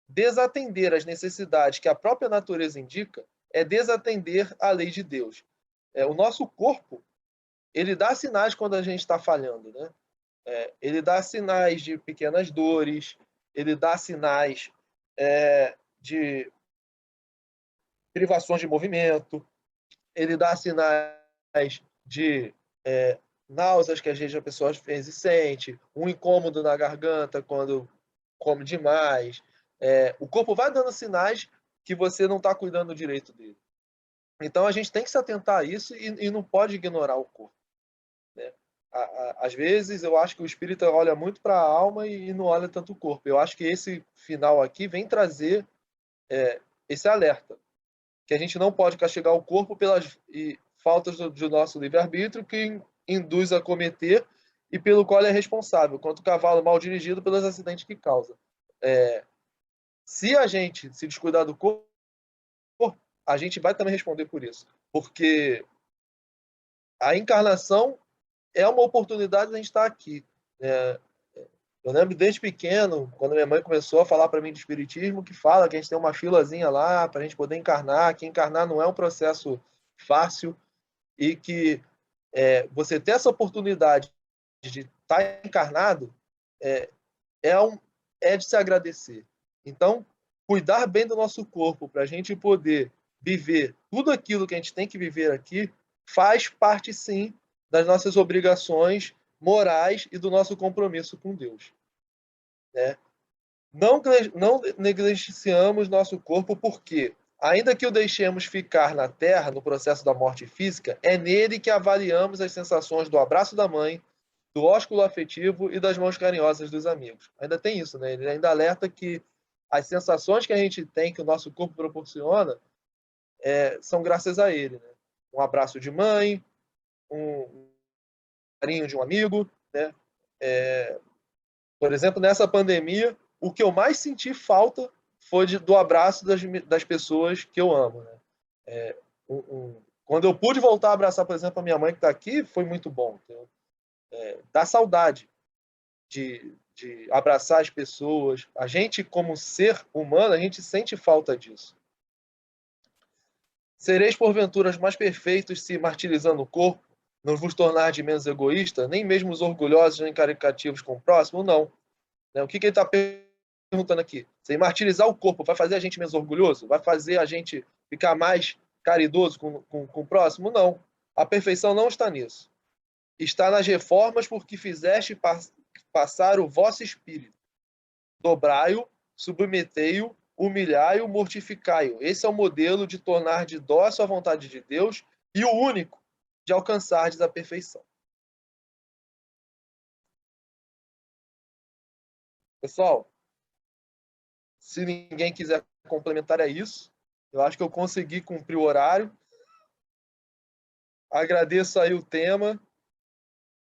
Speaker 3: Desatender às necessidades que a própria natureza indica é desatender à lei de Deus. O nosso corpo, ele dá sinais quando a gente está falhando, né? Ele dá sinais de pequenas dores, ele dá sinais de privações de movimento, ele dá sinais de náuseas que a pessoa às vezes sente, um incômodo na garganta quando come demais. O corpo vai dando sinais que você não está cuidando direito dele. Então, a gente tem que se atentar a isso e não pode ignorar o corpo, né? Às vezes, eu acho que o espírita olha muito para a alma e não olha tanto o corpo. Eu acho que esse final aqui vem trazer esse alerta, que a gente não pode castigar o corpo pelas faltas do nosso livre-arbítrio, que induz a cometer e pelo qual é responsável, quanto o cavalo mal dirigido pelos acidentes que causa. Se a gente se descuidar do corpo, a gente vai também responder por isso, porque a encarnação é uma oportunidade de a gente estar aqui. Eu lembro desde pequeno, quando minha mãe começou a falar para mim de espiritismo, que fala que a gente tem uma filazinha lá para a gente poder encarnar, que encarnar não é um processo fácil e que você ter essa oportunidade de estar encarnado é de se agradecer. Então, cuidar bem do nosso corpo para a gente poder viver tudo aquilo que a gente tem que viver aqui faz parte, sim, das nossas obrigações morais e do nosso compromisso com Deus, né? Não negligenciamos nosso corpo porque, ainda que o deixemos ficar na terra no processo da morte física, é nele que avaliamos as sensações do abraço da mãe, do ósculo afetivo e das mãos carinhosas dos amigos. Ainda tem isso, né? Ele ainda alerta que as sensações que a gente tem, que o nosso corpo proporciona, são graças a ele, né? Um abraço de mãe, um carinho de um amigo, né? Por exemplo, nessa pandemia, o que eu mais senti falta foi do abraço das pessoas que eu amo, né? Quando eu pude voltar a abraçar, por exemplo, a minha mãe que está aqui, foi muito bom. Dá saudade de abraçar as pessoas. A gente, como ser humano, a gente sente falta disso. Sereis, porventura, os mais perfeitos se martirizando o corpo, não vos tornar de menos egoísta, nem mesmo os orgulhosos nem caricativos com o próximo? Não. O que ele está perguntando aqui? Se martirizar o corpo vai fazer a gente menos orgulhoso? Vai fazer a gente ficar mais caridoso com o próximo? Não. A perfeição não está nisso. Está nas reformas porque fizeste passar o vosso espírito. Dobrai-o, submetei-o, humilhai-o, mortificai-o. Esse é o modelo de tornar de dócil a vontade de Deus e o único de alcançardes a perfeição. Pessoal, se ninguém quiser complementar isso, eu acho que eu consegui cumprir o horário. Agradeço aí o tema,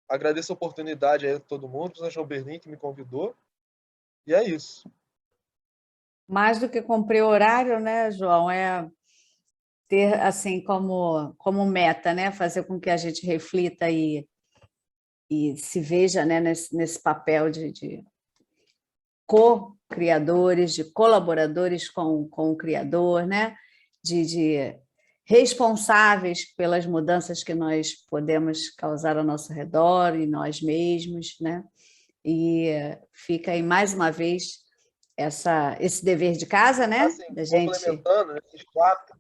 Speaker 3: agradeço a oportunidade aí a todo mundo, o João Berlim que me convidou, e é isso.
Speaker 1: Mais do que cumprir o horário, né, João, é ter assim como meta, né, fazer com que a gente reflita e se veja, né, nesse papel de co-criadores, de colaboradores com o Criador, né, de responsáveis pelas mudanças que nós podemos causar ao nosso redor e nós mesmos, né, e fica aí mais uma vez esse dever de casa, né?
Speaker 3: Assim,
Speaker 1: da gente.
Speaker 3: Complementando esses 4.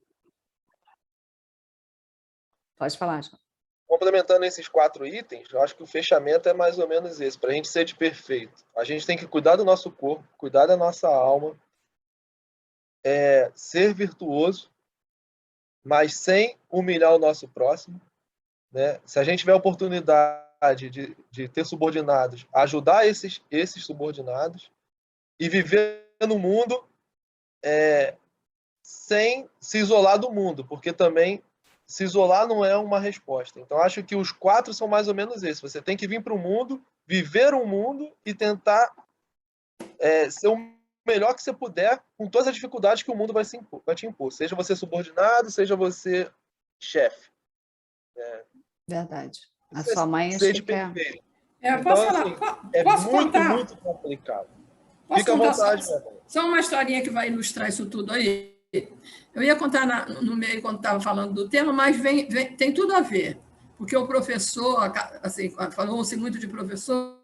Speaker 1: Pode falar, João.
Speaker 3: Complementando esses 4 itens, eu acho que o fechamento é mais ou menos esse, para a gente ser de perfeito. A gente tem que cuidar do nosso corpo, cuidar da nossa alma, ser virtuoso, mas sem humilhar o nosso próximo, né? Se a gente tiver a oportunidade de ter subordinados, ajudar esses subordinados e viver no mundo sem se isolar do mundo, porque também se isolar não é uma resposta. Então, acho que os 4 são mais ou menos esses. Você tem que vir para o mundo, viver o mundo e tentar ser o melhor que você puder com todas as dificuldades que o mundo vai te impor. Seja você subordinado, seja você chefe.
Speaker 1: Verdade. A sua mãe acho que quer...
Speaker 4: Posso falar? Posso contar?
Speaker 3: Muito complicado.
Speaker 4: Posso
Speaker 3: Fica à vontade,
Speaker 4: só uma historinha que vai ilustrar isso tudo aí. Eu ia contar no meio quando estava falando do tema, mas tem tudo a ver, porque o professor, assim, falou-se muito de professor,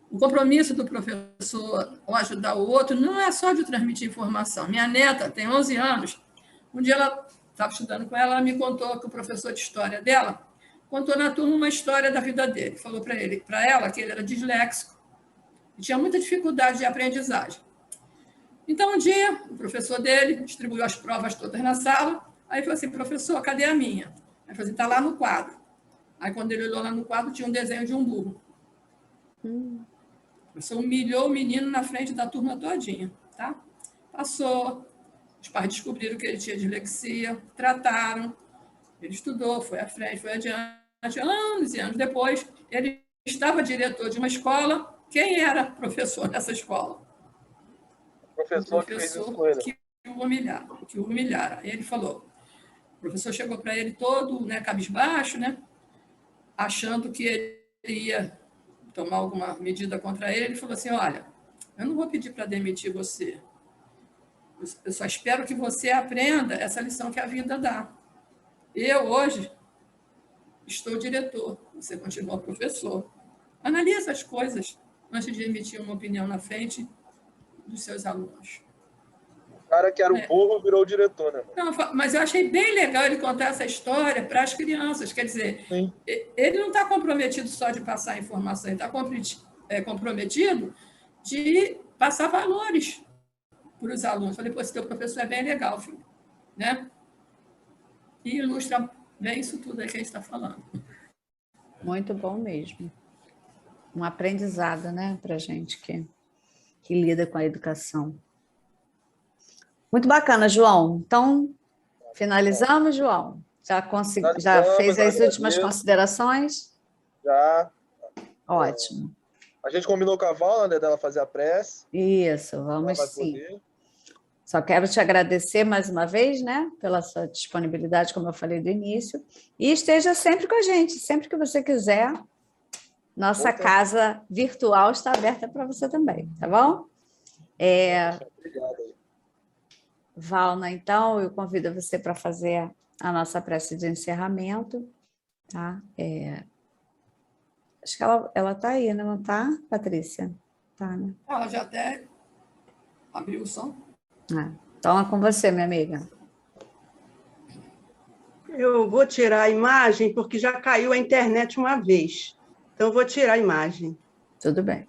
Speaker 4: o compromisso do professor ao ajudar o outro não é só de transmitir informação. Minha neta tem 11 anos, um dia ela estava estudando com ela me contou que o professor de história dela contou na turma uma história da vida dele. Falou para ela que ele era disléxico e tinha muita dificuldade de aprendizagem. Então, um dia, o professor dele distribuiu as provas todas na sala. Aí falou assim, professor, cadê a minha? Aí falou assim, está lá no quadro. Aí, quando ele olhou lá no quadro, tinha um desenho de um burro. O professor humilhou o menino na frente da turma todinha. Tá? Passou, os pais descobriram que ele tinha dislexia, trataram, ele estudou, foi à frente, foi adiante. Anos e anos depois, ele estava diretor de uma escola. Quem era professor nessa escola?
Speaker 3: O professor que fez isso com ele.
Speaker 4: Que o humilhara. Aí ele falou, o professor chegou para ele todo, né, cabisbaixo, né, achando que ele ia tomar alguma medida contra ele. Ele falou assim, olha, eu não vou pedir para demitir você. Eu só espero que você aprenda essa lição que a vida dá. Eu, hoje, estou diretor, você continua professor. Analise as coisas antes de emitir uma opinião na frente dos seus alunos.
Speaker 3: O cara que era o burro virou o diretor, né?
Speaker 4: Não, mas eu achei bem legal ele contar essa história para as crianças. Quer dizer, sim, ele não está comprometido só de passar informação, ele está comprometido de passar valores para os alunos. Falei, pô, esse teu professor é bem legal, filho. Né? E ilustra bem isso tudo aí que a gente está falando.
Speaker 1: Muito bom mesmo. Um aprendizado, né, para a gente que lida com a educação. Muito bacana, João. Então, finalizamos, João? Já fez as últimas considerações?
Speaker 3: Já.
Speaker 1: Ótimo.
Speaker 3: A gente combinou com a Val, né, dela fazer a prece.
Speaker 1: Isso, vamos sim. Só quero te agradecer mais uma vez, né, pela sua disponibilidade, como eu falei do início, e esteja sempre com a gente, sempre que você quiser. Nossa casa virtual está aberta para você também, tá bom?
Speaker 3: Obrigado.
Speaker 1: Valna, então, eu convido você para fazer a nossa prece de encerramento, tá? Acho que ela está aí, não está, Patrícia? Tá, né?
Speaker 4: Ela já até abriu o som.
Speaker 1: Então é com você, minha amiga.
Speaker 7: Eu vou tirar a imagem porque já caiu a internet uma vez. Então, eu vou tirar a imagem.
Speaker 1: Tudo bem.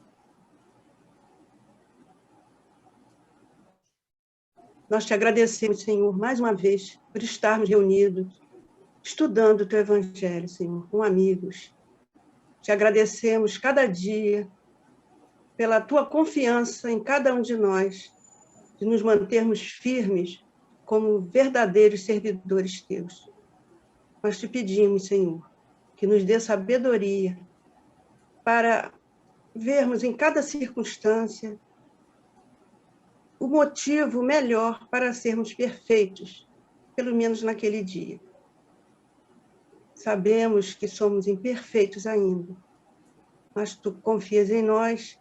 Speaker 7: Nós te agradecemos, Senhor, mais uma vez, por estarmos reunidos, estudando o teu evangelho, Senhor, com amigos. Te agradecemos cada dia pela tua confiança em cada um de nós, de nos mantermos firmes como verdadeiros servidores teus. Nós te pedimos, Senhor, que nos dê sabedoria para vermos em cada circunstância o motivo melhor para sermos perfeitos, pelo menos naquele dia. Sabemos que somos imperfeitos ainda, mas tu confias em nós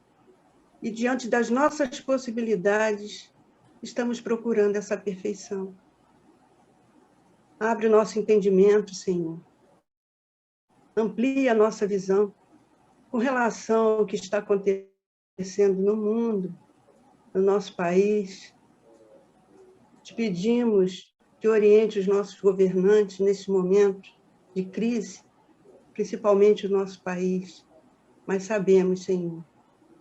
Speaker 7: e, diante das nossas possibilidades, estamos procurando essa perfeição. Abre o nosso entendimento, Senhor. Amplia a nossa visão com relação ao que está acontecendo no mundo, no nosso país. Te pedimos que oriente os nossos governantes nesse momento de crise, principalmente o nosso país. Mas sabemos, Senhor,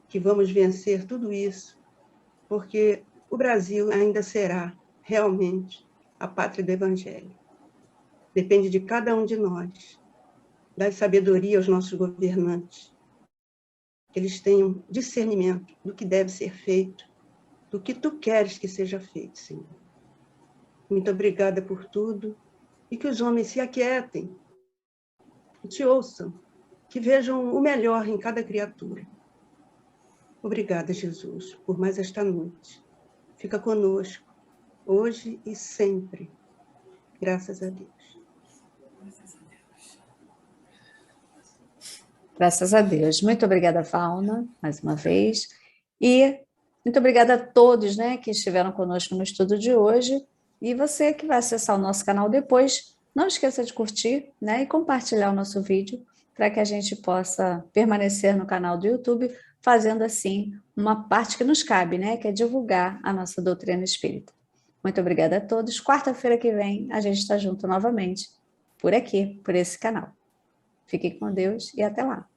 Speaker 7: que vamos vencer tudo isso, porque o Brasil ainda será realmente a pátria do Evangelho. Depende de cada um de nós. Dá sabedoria aos nossos governantes, que eles tenham discernimento do que deve ser feito, do que tu queres que seja feito, Senhor. Muito obrigada por tudo, e que os homens se aquietem, que te ouçam, que vejam o melhor em cada criatura. Obrigada, Jesus, por mais esta noite. Fica conosco, hoje e sempre. Graças a Deus.
Speaker 1: Graças a Deus. Muito obrigada, Valna, mais uma vez. E muito obrigada a todos, né, que estiveram conosco no estudo de hoje. E você que vai acessar o nosso canal depois, não esqueça de curtir, né, e compartilhar o nosso vídeo para que a gente possa permanecer no canal do YouTube, fazendo assim uma parte que nos cabe, né, que é divulgar a nossa doutrina espírita. Muito obrigada a todos. Quarta-feira que vem a gente está junto novamente, por aqui, por esse canal. Fiquem com Deus e até lá.